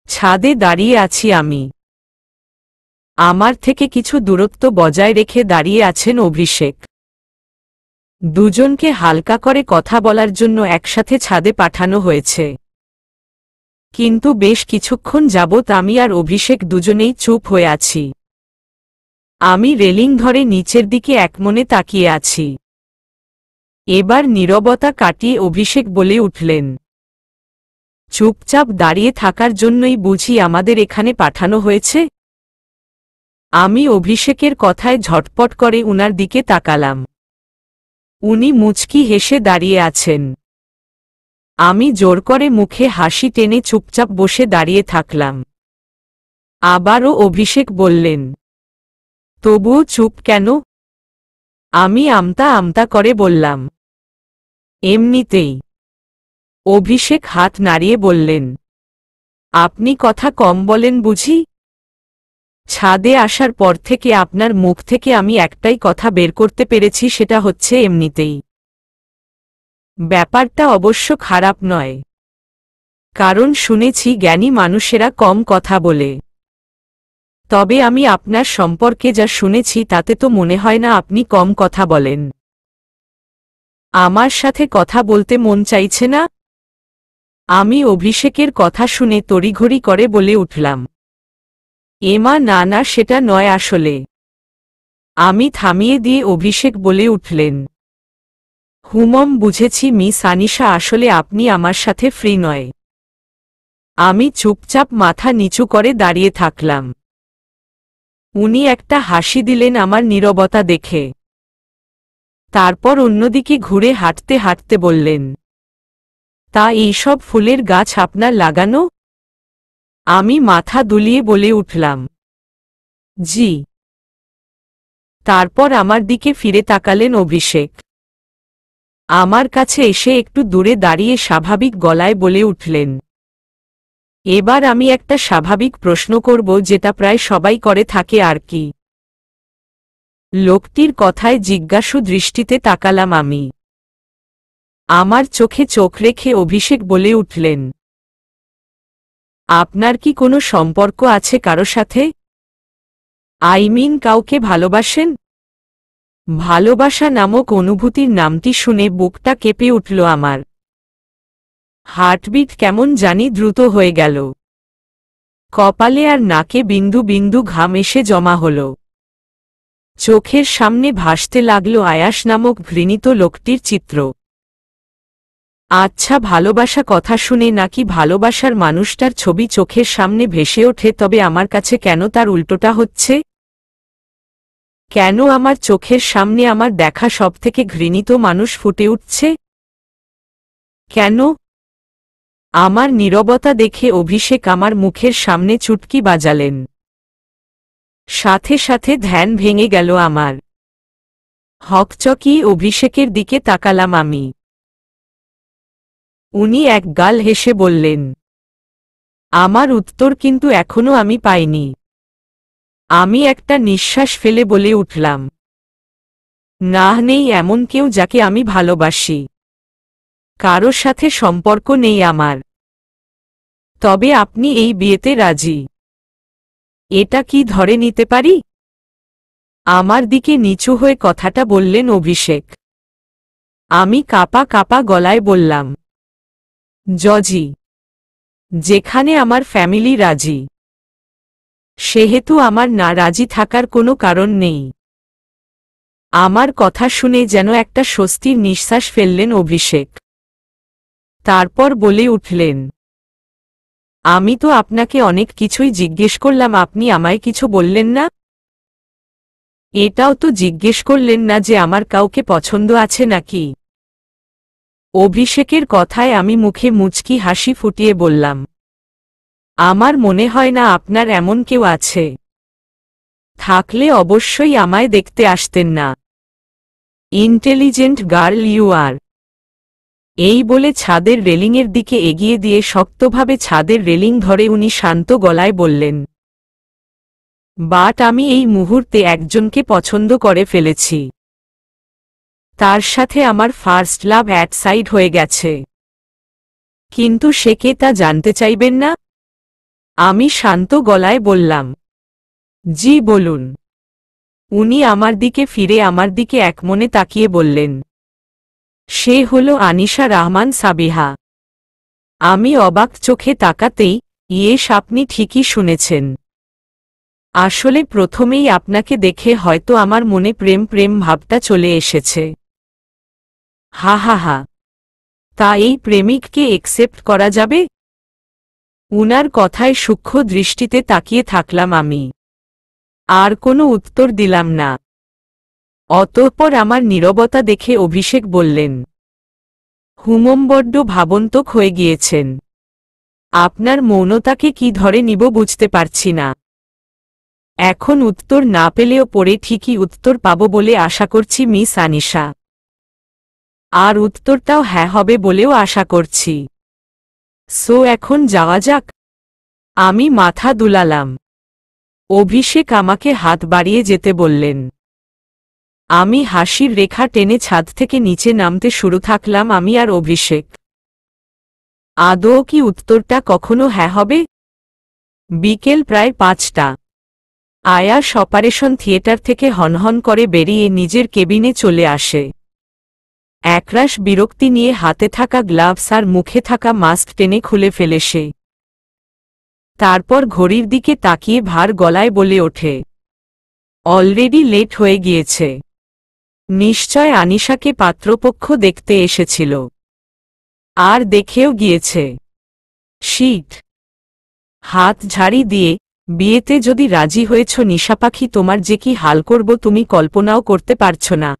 Speaker 1: ছাদে দাঁড়িয়ে আছি আমি। আমার থেকে কিছু দূরত্ব বজায় রেখে দাঁড়িয়ে আছেন অভিষেক। দুজনকে হালকা করে কথা বলার জন্য একসাথে ছাদে পাঠানো হয়েছে। কিন্তু বেশ কিছুক্ষণ যাবৎ আমি আর অভিষেক দুজনেই চুপ হয়ে আছি। আমি রেলিং ধরে নিচের দিকে একমনে তাকিয়ে আছি। এবার নীরবতা কাটিয়ে অভিষেক বলে উঠলেন, চুপচাপ দাঁড়িয়ে থাকার জন্যই বুঝি আমাদের এখানে পাঠানো হয়েছে? আমি অভিষেকের কথায় ঝটপট করে উনার দিকে তাকালাম। উনি মুচকি হেসে দাঁড়িয়ে আছেন। আমি জোর করে মুখে হাসি টেনে চুপচাপ বসে দাঁড়িয়ে থাকলাম। আবারও অভিষেক বললেন, তবুও চুপ কেন? আমি আমতা আমতা করে বললাম, এমনিতেই। অভিষেক হাত নাড়িয়ে বললেন, আপনি কথা কম বলেন বুঝি? ছাদে আসার পর থেকে আপনার মুখ থেকে আমি একটাই কথা বের করতে পেরেছি, সেটা হচ্ছে এমনিতেই। ব্যাপারটা অবশ্য খারাপ নয়, কারণ শুনেছি জ্ঞানী মানুষেরা কম কথা বলে। তবে আমি আপনার সম্পর্কে যা শুনেছি তাতে তো মনে হয় না আপনি কম কথা বলেন। আমার সাথে কথা বলতে মন চাইছে না? আমি অভিষেকের কথা শুনে তড়িঘড়ি করে বলে উঠলাম, এমা না না, সেটা নয় আসলে। আমি থামিয়ে দিয়ে অভিষেক বলে উঠলেন, হুমম বুঝেছি মিস আনিশা, আসলে আপনি আমার সাথে ফ্রি নয়। আমি চুপচাপ মাথা নিচু করে দাঁড়িয়ে থাকলাম। উনি একটা হাসি দিলেন আমার নীরবতা দেখে। তারপর অন্যদিকে ঘুরে হাঁটতে হাঁটতে বললেন, তা এইসব ফুলের গাছ আপনার লাগানো? আমি মাথা দুলিয়ে বলে উঠলাম, জি। তারপর আমার দিকে ফিরে তাকালেন অভিষেক। আমার কাছে এসে একটু দূরে দাঁড়িয়ে স্বাভাবিক গলায় বলে উঠলেন, এবার আমি একটা স্বাভাবিক প্রশ্ন করব, যেটা প্রায় সবাই করে থাকে আর কি। লোকটির কথায় জিজ্ঞাসু দৃষ্টিতে তাকালাম আমি। আমার চোখে চোখ রেখে অভিষেক বলে উঠলেন, আপনার কি কোনো সম্পর্ক আছে কারো সাথে? কাউকে ভালোবাসেন? ভালোবাসা নামক অনুভূতির নামটি শুনে বুকটা কেঁপে উঠল আমার। হার্টবিট কেমন জানি দ্রুত হয়ে গেল। কপালে আর নাকে বিন্দু বিন্দু ঘাম এসে জমা হল। চোখের সামনে ভাসতে লাগল আয়াস নামক ঘৃণিত লোকটির চিত্র। আচ্ছা, ভালোবাসা কথা শুনে নাকি ভালোবাসার মানুষটার ছবি চোখের সামনে ভেসে ওঠে, তবে আমার কাছে কেন তার উল্টোটা হচ্ছে? কেন আমার চোখের সামনে আমার দেখা সবথেকে ঘৃণিত মানুষ ফুটে উঠছে? কেন? আমার নীরবতা দেখে অভিষেক আমার মুখের সামনে চুটকি বাজালেন। সাথে সাথে ধ্যান ভেঙে গেল আমার। হকচকিয়ে অভিষেকের দিকে তাকালাম আমি। উনি এক গাল হেসে বললেন, আমার উত্তর কিন্তু এখনো আমি পাইনি। আমি একটা নিঃশ্বাস ফেলে বলে উঠলাম, না, নেই এমন কেউ যাকে আমি ভালোবাসি। কারোর সাথে সম্পর্ক নেই আমার। তবে আপনি এই বিয়েতে রাজি? এটা কি ধরে নিতে পারি? আমার দিকে নিচু হয়ে কথাটা বললেন অভিষেক। আমি কাঁপা কাঁপা গলায় বললাম, জজি। যেখানে আমার ফ্যামিলি রাজি, সেহেতু আমার না রাজি থাকার কোনো কারণ নেই। আমার কথা শুনে যেন একটা স্বস্তির নিঃশ্বাস ফেললেন অভিষেক। তারপর বলে উঠলেন, আমি তো আপনাকে অনেক কিছুই জিজ্ঞেস করলাম, আপনি আমায় কিছু বললেন না। এটাও তো জিজ্ঞেস করলেন না যে আমার কাউকে পছন্দ আছে নাকি। অভিষেকের কথায় আমি মুখে মুচকি হাসি ফুটিয়ে বললাম, আমার মনে হয় না আপনার এমন কেউ আছে। থাকলে অবশ্যই আমায় দেখতে আসতেন না। Intelligent girl you are. এই বলে ছাদের রেলিংয়ের দিকে এগিয়ে দিয়ে শক্তভাবে ছাদের রেলিং ধরে উনি শান্ত গলায় বললেন, বাট আমি এই মুহূর্তে একজনকে পছন্দ করে ফেলেছি। তার সাথে আমার ফার্স্ট লাভ অ্যাট সাইড হয়ে গেছে। কিন্তু সে কে তা জানতে চাইবেন না? আমি শান্ত গলায় বললাম, জি বলুন। উনি আমার দিকে ফিরে আমার দিকে একমনে তাকিয়ে বললেন, সে হল আনিশা রহমান সাবিহা। আমি অবাক চোখে তাকাতেই, ইয়েস, আপনি ঠিকই শুনেছেন। আসলে প্রথমেই আপনাকে দেখে হয়তো আমার মনে প্রেম প্রেম ভাবটা চলে এসেছে। হা হা হা। তা এই প্রেমিককে একসেপ্ট করা যাবে? উনার কথায় সূক্ষ্ম দৃষ্টিতে তাকিয়ে থাকলাম আমি। আর কোনো উত্তর দিলাম না। অতঃপর আমার নীরবতা দেখে অভিষেক বললেন, হুমম, বড্ড ভাবন্তক হয়ে গিয়েছেন। আপনার মৌনতাকে কি ধরে নিব বুঝতে পারছি না। এখন উত্তর না পেলেও পরে ঠিকই উত্তর পাব বলে আশা করছি মিস আনিশা। আর উত্তরটাও হ্যাঁ হবে বলেও আশা করছি। সো এখন যাওয়া যাক। আমি মাথা দুলালাম। অভিষেক আমাকে হাত বাড়িয়ে যেতে বললেন। আমি হাসির রেখা টেনে ছাদ থেকে নিচে নামতে শুরু থাকলাম আমি আর অভিষেক। আদৌ কি উত্তরটা কখনো হ্যাঁ হবে? বিকেল প্রায় 5টা। আয়াস অপারেশন থিয়েটার থেকে হনহন করে বেরিয়ে নিজের কেবিনে চলে আসে। একরাশ বিরক্তি নিয়ে হাতে থাকা গ্লাভস আর মুখে থাকা মাস্ক টেনে খুলে ফেলে সে। তারপর ঘড়ির দিকে তাকিয়ে ভার গলায় বলে ওঠে, অলরেডি লেট হয়ে গিয়েছে। নিশ্চয় আনিশাকে পাত্রপক্ষ দেখতে এসেছিল। আর দেখেও গিয়েছে। শিট। হাত ঝাড়ি দিয়ে, বিয়েতে যদি রাজি হয়েছ নিশাপাখি, তোমার যে কি হাল করব তুমি কল্পনাও করতে পারছো না।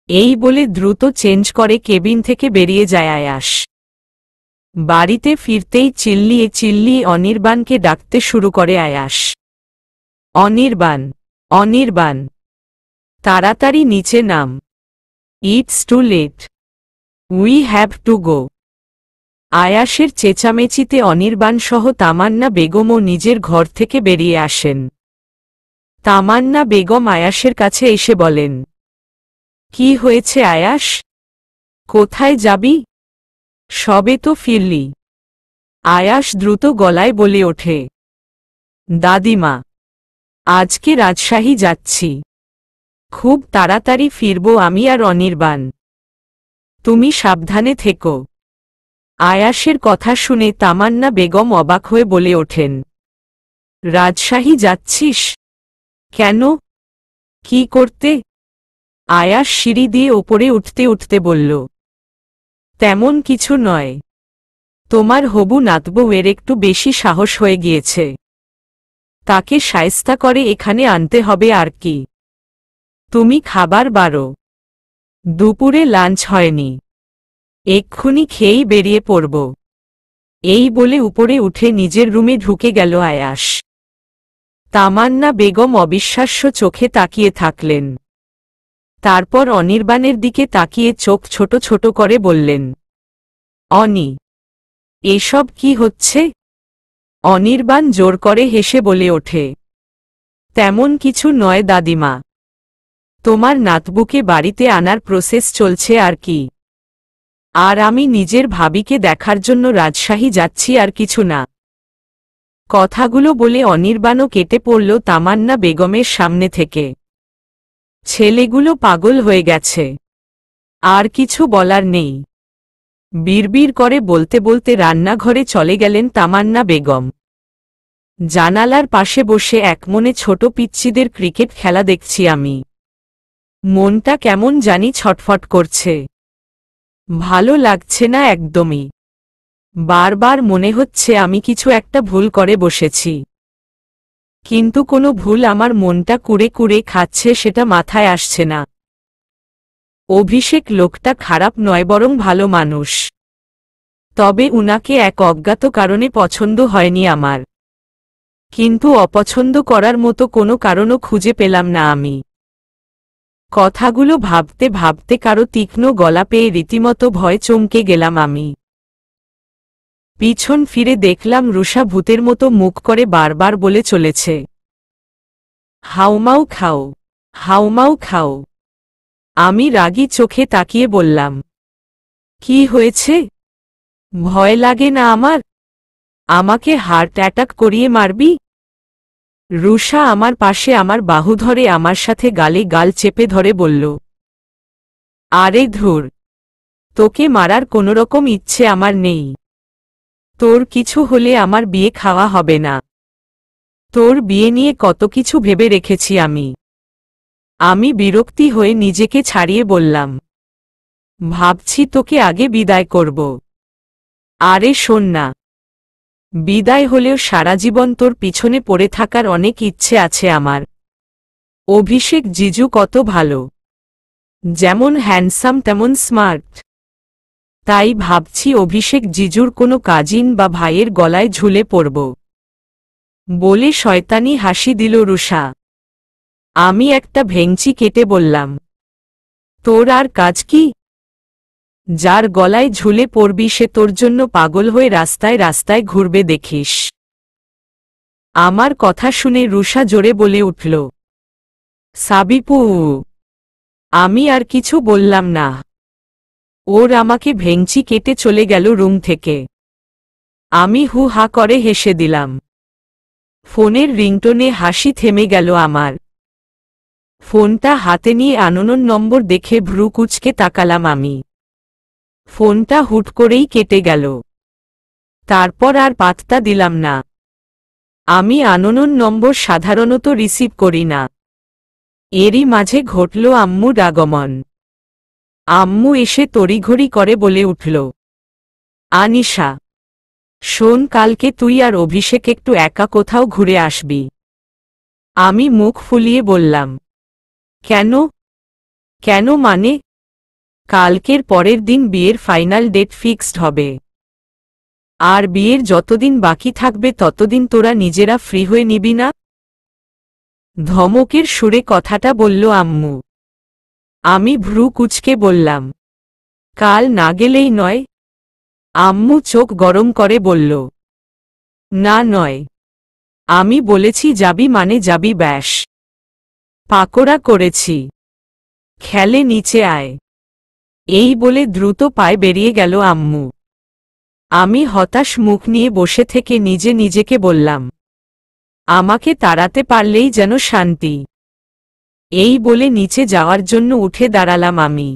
Speaker 1: এই বলে দ্রুত চেঞ্জ করে কেবিন থেকে বেরিয়ে যায় আয়াস। বাড়িতে ফিরতেই চিল্লিয়ে চিল্লিয়ে অনির্বাণকে ডাকতে শুরু করে আয়াস। অনির্বাণ, অনির্বাণ, তাড়াতাড়ি নিচে নাম। It's too late, we have to go. আয়াসের চেঁচামেচিতে অনির্বাণ সহ তামান্না বেগমও নিজের ঘর থেকে বেরিয়ে আসেন। তামান্না বেগম আয়াসের কাছে এসে বলেন, কি হয়েছে আয়াস? কোথায় যাবি? সবে তো ফিরলি। আয়াস দ্রুত গলায় বলে ওঠে, দাদিমা, আজকে রাজশাহী যাচ্ছি। খুব তাড়াতাড়ি ফিরব আমি আর অনির্বাণ। তুমি সাবধানে থেকো। আয়াসের কথা শুনে তামান্না বেগম অবাক হয়ে বলে ওঠেন, রাজশাহী যাচ্ছিস? কেন? কি করতে? আয়াস সিঁড়ি দিয়ে ওপরে উঠতে উঠতে বলল, তেমন কিছু নয়। তোমার হবু নাতবউয়ের একটু বেশি সাহস হয়ে গিয়েছে। তাকে শায়েস্তা করে এখানে আনতে হবে আর কি। তুমি খাবার বারো। দুপুরে লাঞ্চ হয়নি, এক্ষুনি খেয়েই বেরিয়ে পড়ব। এই বলে উপরে উঠে নিজের রুমে ঢুকে গেল আয়াস। তামান্না বেগম অবিশ্বাস্য চোখে তাকিয়ে থাকলেন। তারপর অনির্বাণের দিকে তাকিয়ে চোখ ছোট ছোট করে বললেন, অনি, এসব কি হচ্ছে? অনির্বাণ জোর করে হেসে বলে ওঠে, তেমন কিছু নয় দাদিমা, তোমার নাতবুকে বাড়িতে আনার প্রসেস চলছে আর কি। আর আমি নিজের ভাবিকে দেখার জন্য রাজশাহী যাচ্ছি, আর কিছু না। কথাগুলো বলে অনির্বাণও কেটে পড়ল তামান্না বেগমের সামনে থেকে। ছেলেগুলো পাগল হয়ে গেছে, আর কিছু বলার নেই। বিড়বিড় করে বলতে বলতে রান্নাঘরে চলে গেলেন তামান্না বেগম। জানালার পাশে বসে একমনে ছোট পিচ্চিদের ক্রিকেট খেলা দেখছি আমি। মনটা কেমন জানি ছটফট করছে, ভালো লাগছে না একদমই। বারবার মনে হচ্ছে আমি কিছু একটা ভুল করে বসেছি, কিন্তু কোনো ভুল আমার মনটা কুড়ে কুড়ে খাচ্ছে সেটা মাথায় আসছে না। অভিষেক লোকটা খারাপ নয়, বরং ভালো মানুষ। তবে উনাকে এক অজ্ঞাত কারণে পছন্দ হয়নি আমার। কিন্তু অপছন্দ করার মতো কোনো কারণও খুঁজে পেলাম না আমি। কথাগুলো ভাবতে ভাবতে কারো তীক্ষ্ণ গলা পেয়ে রীতিমতো ভয় চমকে গেলাম আমি। পিছন ফিরে দেখলাম রুষা ভূতের মতো মুখ করে বারবার বলে চলেছে, হাউমাউ খাও, হাউমাউ খাও। আমি রাগী চোখে তাকিয়ে বললাম, কি হয়েছে? ভয় লাগে না আমার? আমাকে হার্ট অ্যাটাক করিয়ে মারবি? রুষা আমার পাশে আমার বাহু ধরে আমার সাথে গালে গাল চেপে ধরে বলল, আরে ধুর, তোকে মারার কোনোরকম ইচ্ছে আমার নেই। তোর কিছু হলে আমার বিয়ে খাওয়া হবে না। তোর বিয়ে নিয়ে কত কিছু ভেবে রেখেছি আমি। আমি বিরক্তি হয়ে নিজেকে ছাড়িয়ে বললাম, ভাবছি তোকে আগে বিদায় করব। আরে শোন না, বিদায় হলেও সারা জীবন তোর পিছনে পড়ে থাকার অনেক ইচ্ছে আছে আমার। অভিষেক জিজু কত ভালো, যেমন হ্যান্ডসাম তেমন স্মার্ট। তাই ভাবছি অভিষেক জিজুর কোনো কাজিন বা ভাইয়ের গলায় ঝুলে পড়ব। বলে শয়তানি হাসি দিল রুষা। আমি একটা ভেংচি কেটে বললাম, তোর আর কাজ কি? যার গলায় ঝুলে পড়বি সে তোর জন্য পাগল হয়ে রাস্তায় রাস্তায় ঘুরবে দেখিস। আমার কথা শুনে রুষা জোরে বলে উঠল, সাবিপু। আমি আর কিছু বললাম না। ওর আমাকে ভেংচি কেটে চলে গেল রুম থেকে। আমি হু হা করে হেসে দিলাম। ফোনের রিংটোনে হাসি থেমে গেল আমার। ফোনটা হাতে নিয়ে আননোন নম্বর দেখে ভ্রু কুঁচকে তাকালাম আমি। ফোনটা হুট করেই কেটে গেল। তারপর আর পাত্তা দিলাম না। আমি আননোন নম্বর সাধারণত রিসিভ করি না। এরই মাঝে ঘটল আম্মুর আগমন। আম্মু এসে তড়িঘড়ি করে বলে উঠল, আনিশা, শোন, কালকে তুই আর অভিষেক একটু একা কোথাও ঘুরে আসবি। আমি মুখ ফুলিয়ে বললাম, কেন? কেন মানে? কালকের পরের দিন বিয়ের ফাইনাল ডেট ফিক্সড হবে। আর বিয়ের যতদিন বাকি থাকবে ততদিন তোরা নিজেরা ফ্রি হয়ে নিবি না? ধমকের সুরে কথাটা বলল আম্মু। আমি ভ্রু কুঁচকে বললাম, কাল না গেলেই নয়? আম্মু চোখ গরম করে বলল, না নয়। আমি বলেছি যাবি মানে যাবি, ব্যাস। পাকোড়া করেছি, খেলে নিচে আয়। এই বলে দ্রুত পায়ে বেরিয়ে গেল আম্মু। আমি হতাশ মুখ নিয়ে বসে থেকে নিজে নিজেকে বললাম, আমাকে তাড়াতে পারলেই যেন শান্তি। এই বলে নিচে যাওয়ার জন্য উঠে দাঁড়ালাম আমি।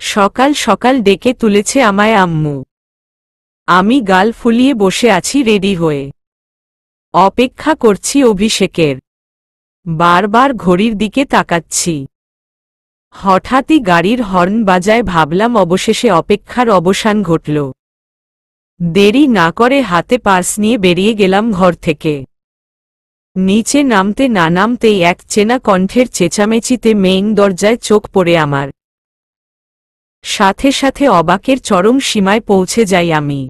Speaker 1: সকাল সকাল ডেকে তুলেছে আমায় আম্মু। আমি গাল ফুলিয়ে বসে আছি রেডি হয়ে। অপেক্ষা করছি অভিষেকের। বারবার ঘড়ির দিকে তাকাচ্ছি। হঠাৎই গাড়ির হর্ন বাজায়, ভাবলাম অবশেষে অপেক্ষার অবসান ঘটল। দেরি না করে হাতে পার্স নিয়ে বেরিয়ে গেলাম ঘর থেকে। নিচে নামতে না নামতেই এক চেনা কণ্ঠের চেঁচামেচিতে মেইন দরজায় চোখ পড়ে আমার। সাথে সাথে অবাকের চরম সীমায় পৌঁছে যাই আমি।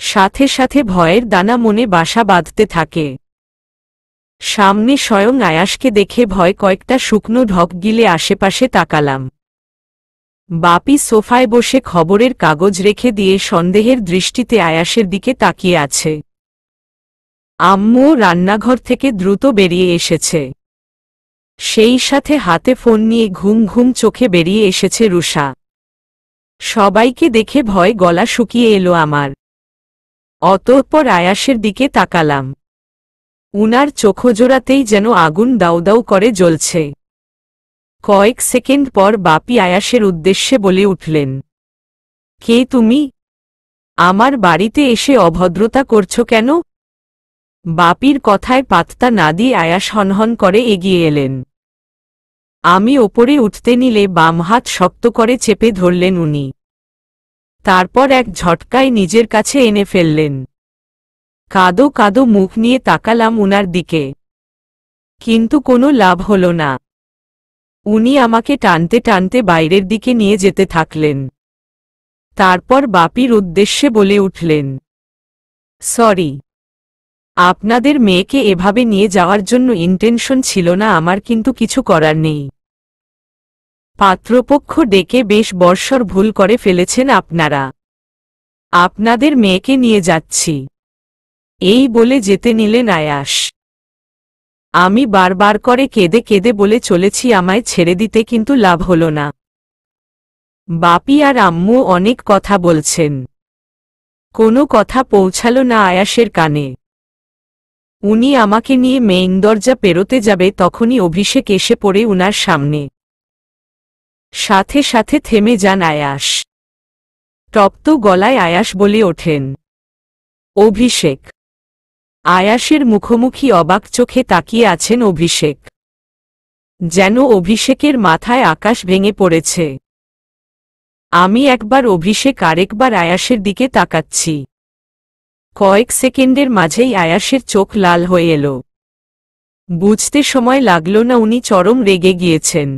Speaker 1: সাথে সাথে ভয়ের দানা মনে বাসা বাঁধতে থাকে। সামনে স্বয়ং আয়াসকে দেখে ভয় কয়েকটা শুকনো ঢক গিলে আশেপাশে তাকালাম। বাপি সোফায় বসে খবরের কাগজ রেখে দিয়ে সন্দেহের দৃষ্টিতে আয়াসের দিকে তাকিয়ে আছে। আম্মুও রান্নাঘর থেকে দ্রুত বেরিয়ে এসেছে। সেই সাথে হাতে ফোন নিয়ে ঘুম ঘুম চোখে বেরিয়ে এসেছে রুষা। সবাইকে দেখে ভয় গলা শুকিয়ে এলো আমার। অতঃপর আয়াসের দিকে তাকালাম। উনার চোখজোড়াতেই যেন আগুন দাউ দাউ করে জ্বলছে। কয়েক সেকেন্ড পর বাপি আয়াসের উদ্দেশ্যে বলে উঠলেন, কে তুমি? আমার বাড়িতে এসে অভদ্রতা করছো কেন? বাপির কথায় পাত্তা না দিয়ে আয়াস হনহন করে এগিয়ে এলেন। আমি ওপরে উঠতে নিলে বাম হাত শক্ত করে চেপে ধরলেন উনি। তারপর এক ঝটকায় নিজের কাছে এনে ফেললেন। কাদো কাদো মুখ নিয়ে তাকালাম উনার দিকে, কিন্তু কোনো লাভ হল না। উনি আমাকে টানতে টানতে বাইরের দিকে নিয়ে যেতে থাকলেন। তারপর বাপির উদ্দেশ্যে বলে উঠলেন, সরি, আপনাদের মেয়েকে এভাবে নিয়ে যাওয়ার জন্য ইন্টেনশন ছিল না আমার, কিন্তু কিছু করার নেই। পাত্রপক্ষ ডেকে বেশ বর্ষর ভুল করে ফেলেছেন আপনারা। আপনাদের মেয়েকে নিয়ে যাচ্ছি, এই বলে যেতে নিলেন আয়াস। আমি বারবার করে কেঁদে কেঁদে বলে চলেছি আমায় ছেড়ে দিতে, কিন্তু লাভ হল না। বাপি আর আম্মু অনেক কথা বলছেন, কোনো কথা পৌঁছালো না আয়াসের কানে। উনি আমাকে নিয়ে মেইন দরজা পেরোতে যাবে তখনই অভিষেক এসে পড়ে উনার সামনে। সাথে সাথে থেমে যান আয়াস। তপ্ত গলায় আয়াস বলে ওঠেন, অভিষেক। আয়াসের মুখোমুখি অবাক চোখে তাকিয়ে আছেন অভিষেক। যেন অভিষেকের মাথায় আকাশ ভেঙে পড়েছে। আমি একবার অভিষেক আরেকবার আয়াসের দিকে তাকাচ্ছি। কয়েক সেকেন্ডের মাঝেই আয়াসের চোখ লাল হয়ে এলো। বুঝতে সময় লাগল না উনি চরম রেগে গিয়েছেন।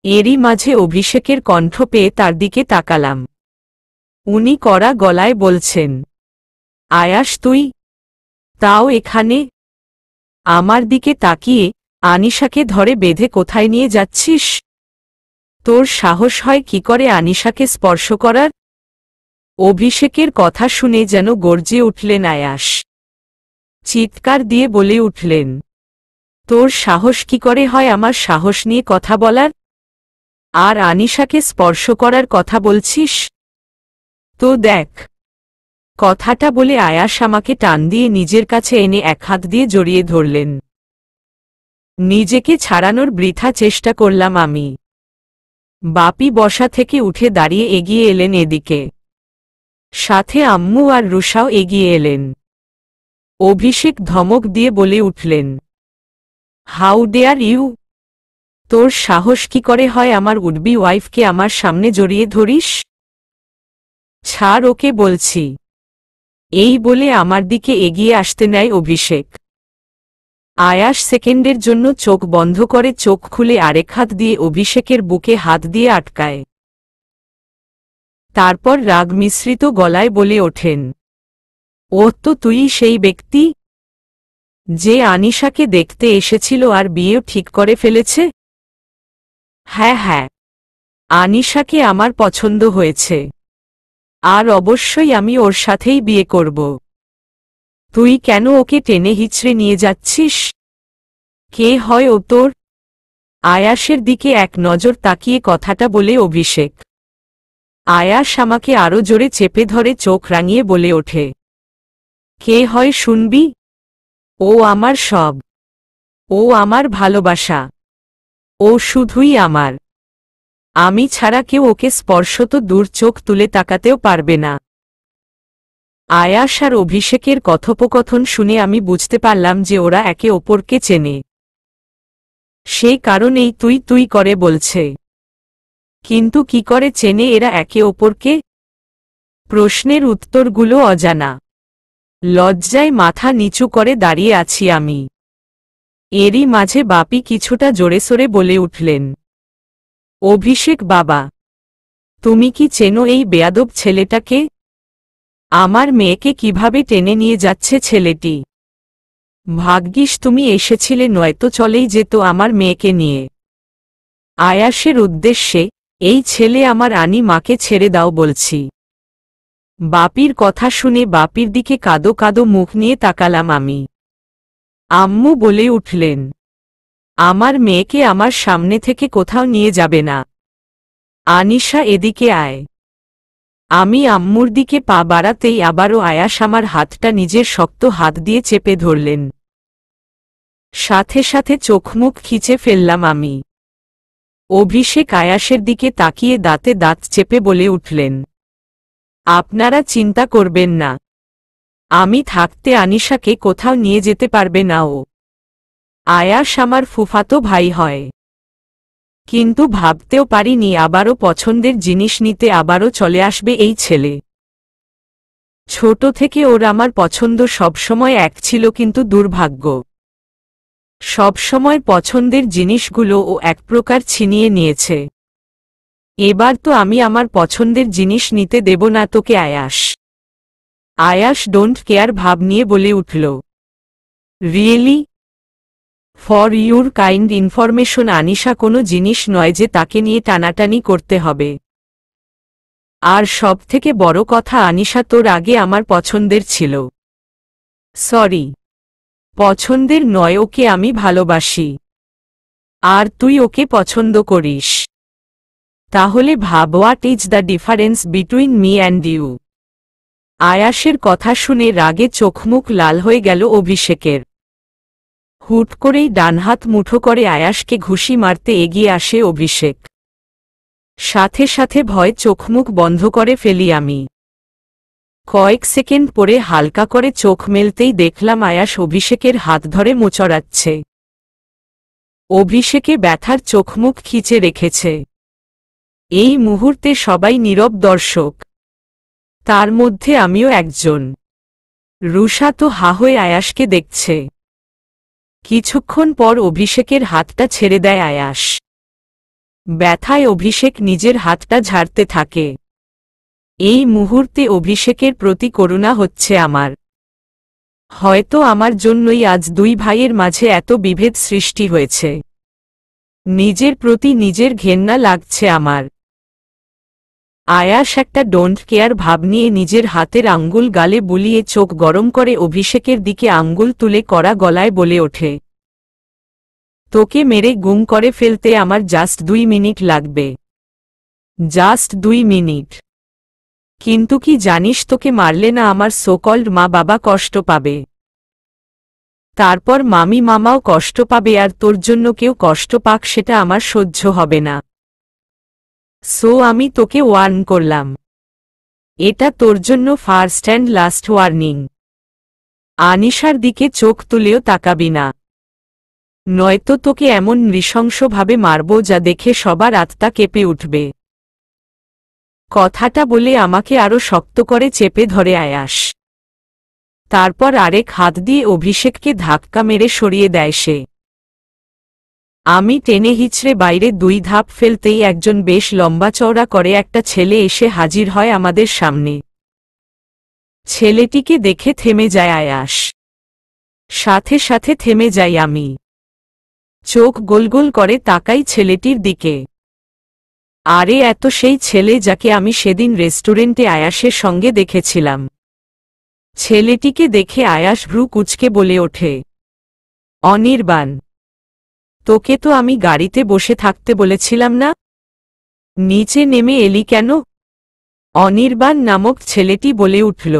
Speaker 1: এরই মাঝে অভিষেকের কণ্ঠ পেয়ে তার দিকে তাকালাম। উনি কড়া গলায় বলছেন, আয়াস তুই, তাও এখানে? আমার দিকে তাকিয়ে, আনিশাকে ধরে বেঁধে কোথায় নিয়ে যাচ্ছিস? তোর সাহস হয় কি করে আনিশাকে স্পর্শ করার? অভিষেকের কথা শুনে যেন গর্জে উঠলেন আয়াস। চিৎকার দিয়ে বলে উঠলেন, তোর সাহস কি করে হয় আমার সাহস নিয়ে কথা বলার? আর আনিশাকে স্পর্শ করার কথা বলছিস? তো দেখ। কথাটা বলে আয়াস আমাকে টান দিয়ে নিজের কাছে এনে এক হাত দিয়ে জড়িয়ে ধরলেন। নিজেকে ছাড়ানোর বৃথা চেষ্টা করলাম আমি। বাপি বসা থেকে উঠে দাঁড়িয়ে এগিয়ে এলেন এদিকে। সাথে আম্মু আর রুষাও এগিয়ে এলেন। অভিষেক ধমক দিয়ে বলে উঠলেন, হাউ ডেয়ার ইউ? তোর সাহস কি করে হয় আমার উডবি ওয়াইফকে আমার সামনে জড়িয়ে ধরিস? ছাড় ওকে বলছি। এই বলে আমার দিকে এগিয়ে আসতে নেয় অভিষেক। আয়াস সেকেন্ডের জন্য চোখ বন্ধ করে চোখ খুলে আরেক হাত দিয়ে অভিষেকের বুকে হাত দিয়ে আটকায়। তারপর রাগ মিশ্রিত গলায় বলে ওঠেন, ও তো তুই সেই ব্যক্তি যে আনিশাকে দেখতে এসেছিল আর বিয়েও ঠিক করে ফেলেছে? হ্যাঁ হ্যাঁ, আনিশাকে আমার পছন্দ হয়েছে, আর অবশ্যই আমি ওর সাথেই বিয়ে করব। তুই কেন ওকে টেনে হিচড়ে নিয়ে যাচ্ছিস? কে হয় ও তোর? আয়াসের দিকে এক নজর তাকিয়ে কথাটা বলে অভিষেক। আয়াস আমাকে আরো জোরে চেপে ধরে চোখ রাঙিয়ে বলে ওঠে, কে হয় শুনবি? ও আমার সব, ও আমার ভালোবাসা, ও শুধুই আমার। আমি ছাড়া কেউ ওকে স্পর্শ তো দূর, চোখ তুলে তাকাতেও পারবে না। আয়াস আর অভিষেকের কথোপকথন শুনে আমি বুঝতে পারলাম যে ওরা একে অপরকে চেনে। সেই কারণেই তুই তুই করে বলছে। কিন্তু কি করে চেনে এরা একে অপরকে? প্রশ্নের উত্তরগুলো অজানা। লজ্জায় মাথা নিচু করে দাঁড়িয়ে আছি আমি। এরই মাঝে বাপি কিছুটা জোরেসোরে বলে উঠলেন, অভিষেক বাবা, তুমি কি চেনো এই বেয়াদব ছেলেটাকে? আমার মেয়েকে কিভাবে টেনে নিয়ে যাচ্ছে ছেলেটি। ভাগ্যিস তুমি এসেছিলে, নয়তো চলেই যেত আমার মেয়েকে নিয়ে। আয়াসের উদ্দেশ্যে, এই ছেলে আমার আনি মাকে ছেড়ে দাও বলছি। বাপির কথা শুনে বাপির দিকে কাদো কাদো মুখ নিয়ে তাকালাম আমি। আম্মু বলে উঠলেন, আমার মেয়েকে আমার সামনে থেকে কোথাও নিয়ে যাবে না। আনিশা এদিকে আয়। আমি আম্মুর দিকে পা বাড়াতেই আবারও আয়াস আমার হাতটা নিজের শক্ত হাত দিয়ে চেপে ধরলেন। সাথে সাথে চোখমুখ খিচে ফেললাম আমি। অভিষেক আয়াসের দিকে তাকিয়ে দাঁতে দাঁত চেপে বলে উঠলেন, আপনারা চিন্তা করবেন না, আমি থাকতে আনিশাকে কোথাও নিয়ে যেতে পারবে না ও। আয়াস আমার ফুফাতো ভাই হয়। কিন্তু ভাবতেও পারিনি আবারও পছন্দের জিনিস নিতে আবারও চলে আসবে এই ছেলে। ছোট থেকে ওর আমার পছন্দ সবসময় এক ছিল, কিন্তু দুর্ভাগ্য, সবসময় পছন্দের জিনিসগুলো ও এক প্রকার ছিনিয়ে নিয়েছে। এবার তো আমি আমার পছন্দের জিনিস নিতে দেব না তোকে আয়াস। আয়াস ডোন্ট কেয়ার ভাব নিয়ে বলে উঠল, really? For your kind information, Anisha কোনো জিনিস নয় যে তাকে নিয়ে টানাটানি করতে হবে। আর সবথেকে বড় কথা, আনিশা তোর আগে আমার পছন্দের ছিল। সরি, পছন্দের নয়, ওকে আমি ভালোবাসি। আর তুই ওকে পছন্দ করিস। তাহলে ভাব, what is the difference between me and you? আয়াসের কথা শুনে রাগে চোখমুখ লাল হয়ে গেল অভিষেকের। হুট করেই ডানহাত মুঠো করে আয়াসকে ঘুষি মারতে এগিয়ে আসে অভিষেক। সাথে সাথে ভয় চোখমুখ বন্ধ করে ফেলি আমি। কয়েক সেকেন্ড পরে হালকা করে চোখ মেলতেই দেখলাম আয়াস অভিষেকের হাত ধরে মোচড়াচ্ছে। অভিষেকে ব্যথার চোখমুখ খিচে রেখেছে। এই মুহূর্তে সবাই নীরব দর্শক, তার মধ্যে আমিও একজন। রুষা তো হা হয়ে আয়াসকে দেখছে। কিছুক্ষণ পর অভিষেকের হাতটা ছেড়ে দেয় আয়াস। ব্যথায় অভিষেক নিজের হাতটা ঝাড়তে থাকে। এই মুহূর্তে অভিষেকের প্রতি করুণা হচ্ছে আমার। হয়তো আমার জন্যই আজ দুই ভাইয়ের মাঝে এত বিভেদ সৃষ্টি হয়েছে। নিজের প্রতি নিজের ঘেন্না লাগছে আমার। আয়াস একটা ডোন্ট কেয়ার ভাব নিয়ে নিজের হাতের আঙ্গুল গালে বুলিয়ে চোখ গরম করে অভিষেকের দিকে আঙ্গুল তুলে কড়া গলায় বলে ওঠে, তোকে মেরে গুম করে ফেলতে আমার জাস্ট 2 মিনিট লাগবে। Just 2 minute. কিন্তু কি জানিস, তোকে মারলে না আমার সোকল্ড মা বাবা কষ্ট পাবে। তারপর মামি মামাও কষ্ট পাবে, আর তোর জন্য কেউ কষ্ট পাক সেটা আমার সহ্য হবে না। সো আমি তোকে ওয়ার্ন করলাম। এটা তোর জন্য ফার্স্ট অ্যান্ড লাস্ট ওয়ার্নিং। আনিশার দিকে চোখ তুলেও তাকাবি না, নয়তো তোকে এমন নৃশংসভাবে মারব যা দেখে সবার আত্মা কেঁপে উঠবে। কথাটা বলে আমাকে আরো শক্ত করে চেপে ধরে আয়াস। তারপর আরেক হাত দিয়ে অভিষেককে ধাক্কা মেরে সরিয়ে দেয় সে। আমি টেনে হিচড়ে বাইরে 2 ধাপ ফেলতেই একজন বেশ লম্বা চওড়া করে একটা ছেলে এসে হাজির হয় আমাদের সামনে। ছেলেটিকে দেখে থেমে যায় আয়াস। সাথে সাথে থেমে যাই আমি। চোখ গোল গোল করে তাকাই ছেলেটির দিকে। আরে এত সেই ছেলে যাকে আমি সেদিন রেস্টুরেন্টে আয়াসের সঙ্গে দেখেছিলাম। ছেলেটিকে দেখে আয়াস ভ্রু কুঁচকে বলে ওঠে, অনির্বাণ, তোকে তো আমি গাড়িতে বসে থাকতে বলেছিলাম না? নিচে নেমে এলি কেন? অনির্বাণ নামক ছেলেটি বলে উঠল,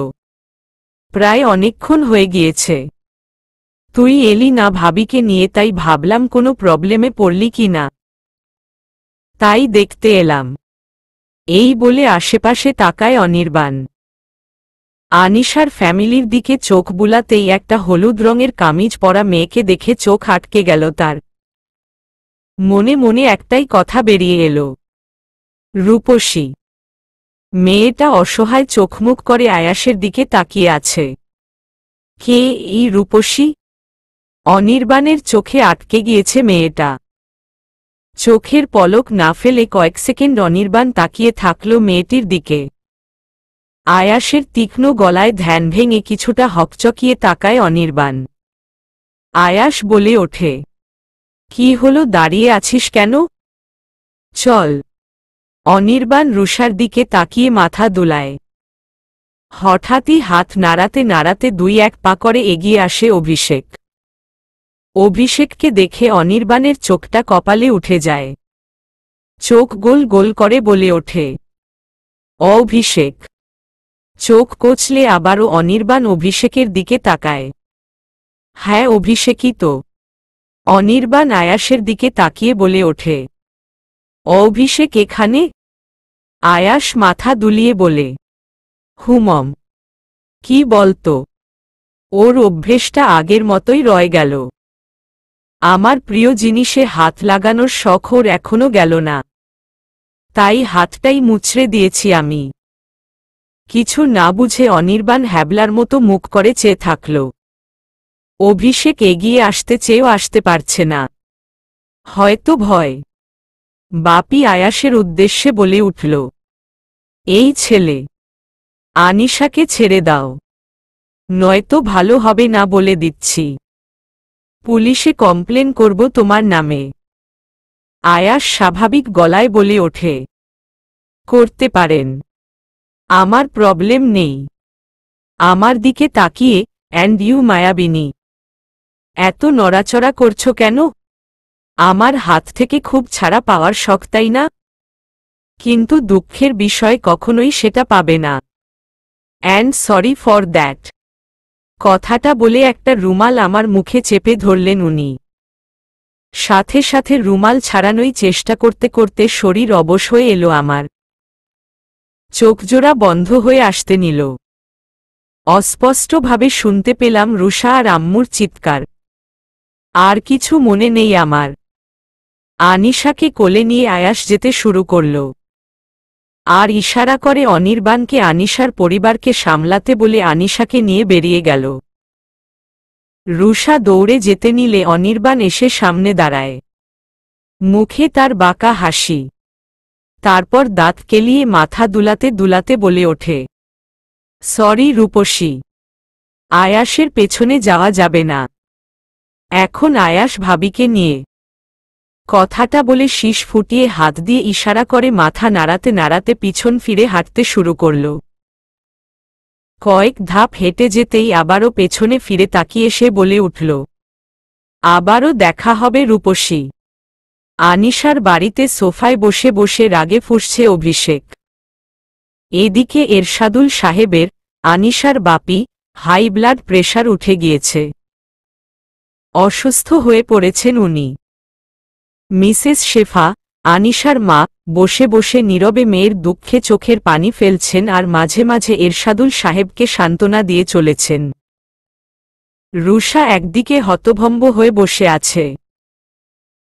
Speaker 1: প্রায় অনেকক্ষণ হয়ে গিয়েছে, তুই এলি না ভাবিকে নিয়ে, তাই ভাবলাম কোনো প্রবলেমে পড়লি কি না, তাই দেখতে এলাম। এই বলে আশেপাশে তাকায় অনির্বাণ। আনিশার ফ্যামিলির দিকে চোখ বুলাতেই একটা হলুদ রঙের কামিজ পরা মেয়েকে দেখে চোখ আটকে গেল তার। মনে মনে একটাই কথা বেরিয়ে এলো, রূপসী। মেয়েটা অসহায় চোখমুখ করে আয়াসের দিকে তাকিয়ে আছে। কে এই রূপসী? অনির্বাণের চোখে আটকে গিয়েছে মেয়েটা। চোখের পলক না ফেলে কয়েক সেকেন্ড অনির্বাণ তাকিয়ে থাকল মেয়েটির দিকে। আয়াসের তীক্ষ্ণ গলায় ধ্যান ভেঙে কিছুটা হকচকিয়ে তাকায় অনির্বাণ। আয়াস বলে ওঠে, কি হলো, দাঁড়িয়ে আছিস কেন? চল। অনির্বাণ রুষার দিকে তাকিয়ে মাথা দুলায়। হঠাৎই হাত নাড়াতে নাড়াতে 2-1 পা করে এগিয়ে আসে অভিষেক। অভিষেককে দেখে অনির্বাণের চোখটা কপালে উঠে যায়। চোখ গোল গোল করে বলে ওঠে, অভিষেক। চোখ কচলে আবারও অনির্বাণ অভিষেকের দিকে তাকায়। হ্যাঁ, অভিষেকই তো। অনির্বাণ আয়াসের দিকে তাকিয়ে বলে ওঠে, অভিষেক এখানে? আয়াস মাথা দুলিয়ে বলে, হুমম। কি বলতো, ওর অভ্যেসটা আগের মতোই রয়ে গেল। আমার প্রিয় জিনিসে হাত লাগানোর শখ ওর এখনো গেল না, তাই হাতটাই মুচড়ে দিয়েছি আমি। কিছু না বুঝে অনির্বাণ হ্যাবলার মতো মুখ করে চেয়ে থাকল। অভিষেক এগিয়ে আসতে চেয়েও আসতে পারছে না, হয়তো ভয়। বাপি আয়াসের উদ্দেশ্যে বলে উঠল, এই ছেলে, আনিশাকে ছেড়ে দাও, নয়তো ভালো হবে না বলে দিচ্ছি। পুলিশে কমপ্লেন করব তোমার নামে। আয়াস স্বাভাবিক গলায় বলে ওঠে, করতে পারেন, আমার প্রবলেম নেই। আমার দিকে তাকিয়ে, অ্যান্ড ইউ মায়াবিনী, এত নড়াচড়া করছো কেন? আমার হাত থেকে খুব ছাড়া পাওয়ার শখ, তাই না? কিন্তু দুঃখের বিষয় কখনোই সেটা পাবে না, অ্যান্ড সরি ফর দ্যাট। কথাটা বলে একটা রুমাল আমার মুখে চেপে ধরলেন উনি। সাথে সাথে রুমাল ছাড়ানোই চেষ্টা করতে করতে শরীর অবশ হয়ে এলো আমার। চোখজোড়া বন্ধ হয়ে আসতে নিল। অস্পষ্টভাবে শুনতে পেলাম রুষা আর আম্মুর চিৎকার। আর কিছু মনে নেই আমার। আনিশাকে কোলে নিয়ে আয়াস যেতে শুরু করল, আর ইশারা করে অনির্বাণকে আনিশার পরিবারকে সামলাতে বলে আনিশাকে নিয়ে বেরিয়ে গেল। রুষা দৌড়ে যেতে নিলে অনির্বাণ এসে সামনে দাঁড়ায়। মুখে তার বাঁকা হাসি। তারপর দাঁত কেলিয়ে মাথা দুলাতে দুলাতে বলে ওঠে, সরি রূপসী, আয়াসের পেছনে যাওয়া যাবে না। এখন আয়াস ভাবিকে নিয়ে। কথাটা বলে শীষ ফুটিয়ে হাত দিয়ে ইশারা করে মাথা নাড়াতে নাড়াতে পিছন ফিরে হাঁটতে শুরু করল। কয়েক ধাপ হেঁটে যেতেই আবারও পেছনে ফিরে তাকিয়ে সে বলে উঠল, আবারও দেখা হবে রূপসী। আনিশার বাড়িতে সোফায় বসে বসে রাগে ফুঁসছে অভিষেক। এদিকে এরশাদুল সাহেবের, আনিশার বাপি, হাই ব্লাড প্রেশার উঠে গিয়েছে। অসুস্থ হয়ে পড়েছেন উনি। মিসেস শেফা, আনিশার মা, বসে বসে নীরবে মেয়ের দুঃখে চোখের পানি ফেলছেন আর মাঝে মাঝে এরশাদুল সাহেবকে সান্ত্বনা দিয়ে চলেছেন। রুষা একদিকে হতভম্ব হয়ে বসে আছে।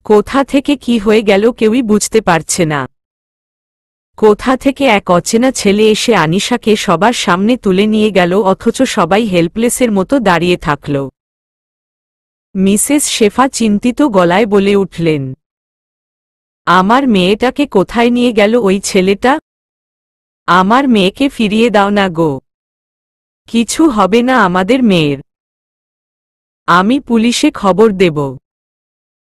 Speaker 1: কোথা থেকে কি হয়ে গেল কেউই বুঝতে পারছে না। কোথা থেকে এক অচেনা ছেলে এসে আনিশাকে সবার সামনে তুলে নিয়ে গেল, অথচ সবাই হেল্পলেসের মতো দাঁড়িয়ে থাকল। মিসেস শেফা চিন্তিত গলায় বলে উঠলেন, আমার মেয়েটাকে কোথায় নিয়ে গেল ওই ছেলেটা? আমার মেয়েকে ফিরিয়ে দাও না গো। কিছু হবে না আমাদের মেয়ের। আমি পুলিশে খবর দেব।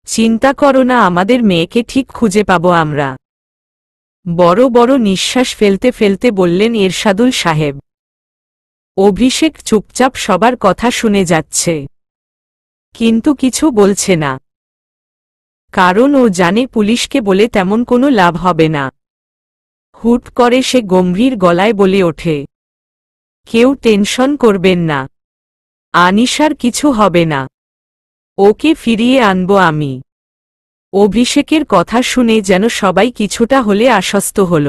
Speaker 1: চিন্তা করো না, আমাদের মেয়েকে ঠিক খুঁজে পাবো আমরা। বড় বড় নিঃশ্বাস ফেলতে ফেলতে বললেন এরশাদুল সাহেব। অভিষেক চুপচাপ সবার কথা শুনে যাচ্ছে, কিন্তু কিছু বলছে না, কারণ ও জানে পুলিশকে বলে তেমন কোনো লাভ হবে না। হুট করে সে গম্ভীর গলায় বলে ওঠে, কেউ টেনশন করবেন না, আনিশার কিছু হবে না, ওকে ফিরিয়ে আনবো আমি। অভিষেকের কথা শুনে যেন সবাই কিছুটা হলে আশ্বস্ত হল।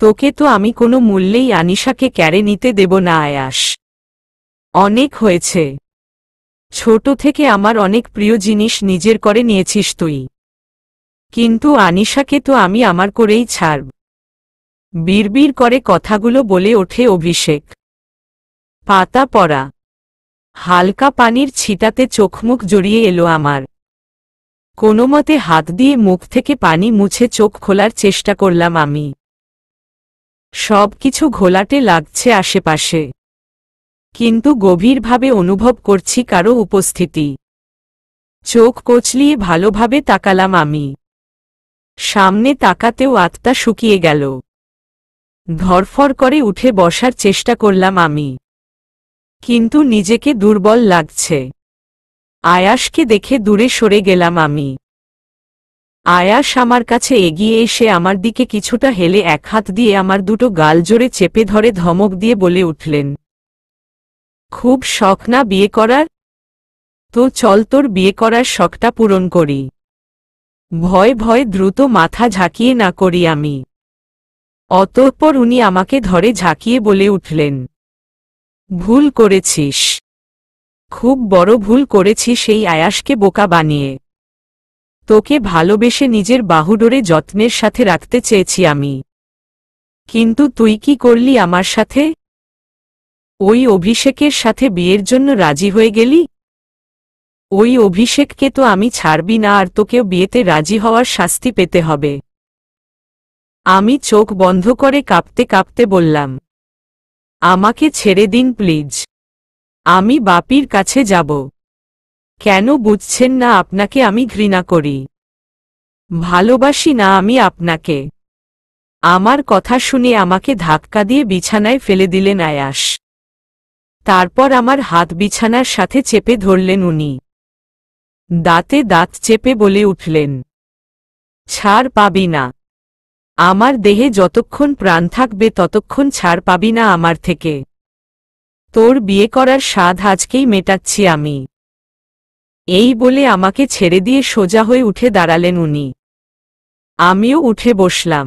Speaker 1: তোকে তো আমি কোনো মূল্যেই আনিশাকে ক্যারে নিতে দেব না আয়াস। অনেক হয়েছে। ছোট থেকে আমার অনেক প্রিয় জিনিস নিজের করে নিয়েছিস তুই, কিন্তু আনিশাকে তো আমি আমার করেই ছাড়ব। বিড়বিড় করে কথাগুলো বলে ওঠে অভিষেক। পাতা পড়া হালকা পানির ছিটাতে চোখমুখ জড়িয়ে এলো আমার। কোনোমতে হাত দিয়ে মুখ থেকে পানি মুছে চোখ খোলার চেষ্টা করলাম আমি। সব কিছু ঘোলাটে লাগছে আশেপাশে, কিন্তু গভীরভাবে অনুভব করছি কারো উপস্থিতি। চোখ কচলিয়ে ভালোভাবে তাকালাম আমি। সামনে তাকাতেও আত্মা শুকিয়ে গেল। ধরফর করে উঠে বসার চেষ্টা করলাম আমি, কিন্তু নিজেকে দুর্বল লাগছে। আয়াসকে দেখে দূরে সরে গেলাম আমি। আয়াস আমার কাছে এগিয়ে এসে আমার দিকে কিছুটা হেলে এক হাত দিয়ে আমার দুটো গাল জোরে চেপে ধরে ধমক দিয়ে বলে উঠলেন, খুব শখ না বিয়ে করার? তো চল তোর বিয়ে করার শখটা পূরণ করি। ভয় ভয় দ্রুত মাথা ঝাঁকিয়ে না করি আমি। অতঃপর উনি আমাকে ধরে ঝাঁকিয়ে বলে উঠলেন, ভুল করেছিস, খুব বড় ভুল করেছিস এই আয়াসকে বোকা বানিয়ে। তোকে ভালোবেসে নিজের বাহুডোরে যত্নের সাথে রাখতে চেয়েছি আমি, কিন্তু তুই কি করলি আমার সাথে? ওই অভিষেকের সাথে বিয়ের জন্য রাজি হয়ে গেলি। ওই অভিষেককে তো আমি ছাড়বি না, আর তোকেও বিয়েতে রাজি হওয়ার শাস্তি পেতে হবে। আমি চোখ বন্ধ করে কাঁপতে কাঁপতে বললাম, আমাকে ছেড়ে দিন প্লিজ, আমি বাপির কাছে যাব। কেন বুঝছেন না, আপনাকে আমি ঘৃণা করি, ভালোবাসি না আমি আপনাকে। আমার কথা শুনে আমাকে ধাক্কা দিয়ে বিছানায় ফেলে দিলেন আয়াস। তারপর আমার হাত বিছানার সাথে চেপে ধরলেন উনি। দাঁতে দাঁত চেপে বলে উঠলেন, ছাড় পাবি না। আমার দেহে যতক্ষণ প্রাণ থাকবে ততক্ষণ ছাড় পাবি না আমার থেকে। তোর বিয়ে করার স্বাদ আজকেই মেটাচ্ছি আমি। এই বলে আমাকে ছেড়ে দিয়ে সোজা হয়ে উঠে দাঁড়ালেন উনি। আমিও উঠে বসলাম।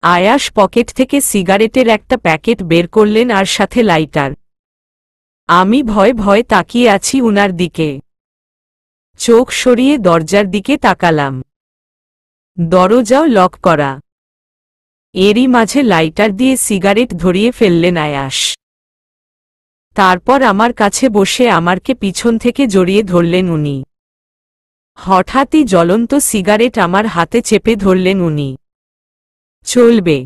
Speaker 1: আয়াস পকেট থেকে সিগারেটের একটা প্যাকেট বের করলেন আর সাথে লাইটার। আমি ভয়ে ভয়ে তাকিয়ে আছি উনার দিকে। চোখ সরিয়ে দরজার দিকে তাকালাম। দরজাও লক করা। এরই মাঝে লাইটার দিয়ে সিগারেট ধরিয়ে ফেললেন আয়াস। তারপর আমার কাছে বসে আমারকে পিছন থেকে জড়িয়ে ধরলেন উনি। হঠাৎই জ্বলন্ত সিগারেট আমার হাতে চেপে ধরলেন উনি। চলবে।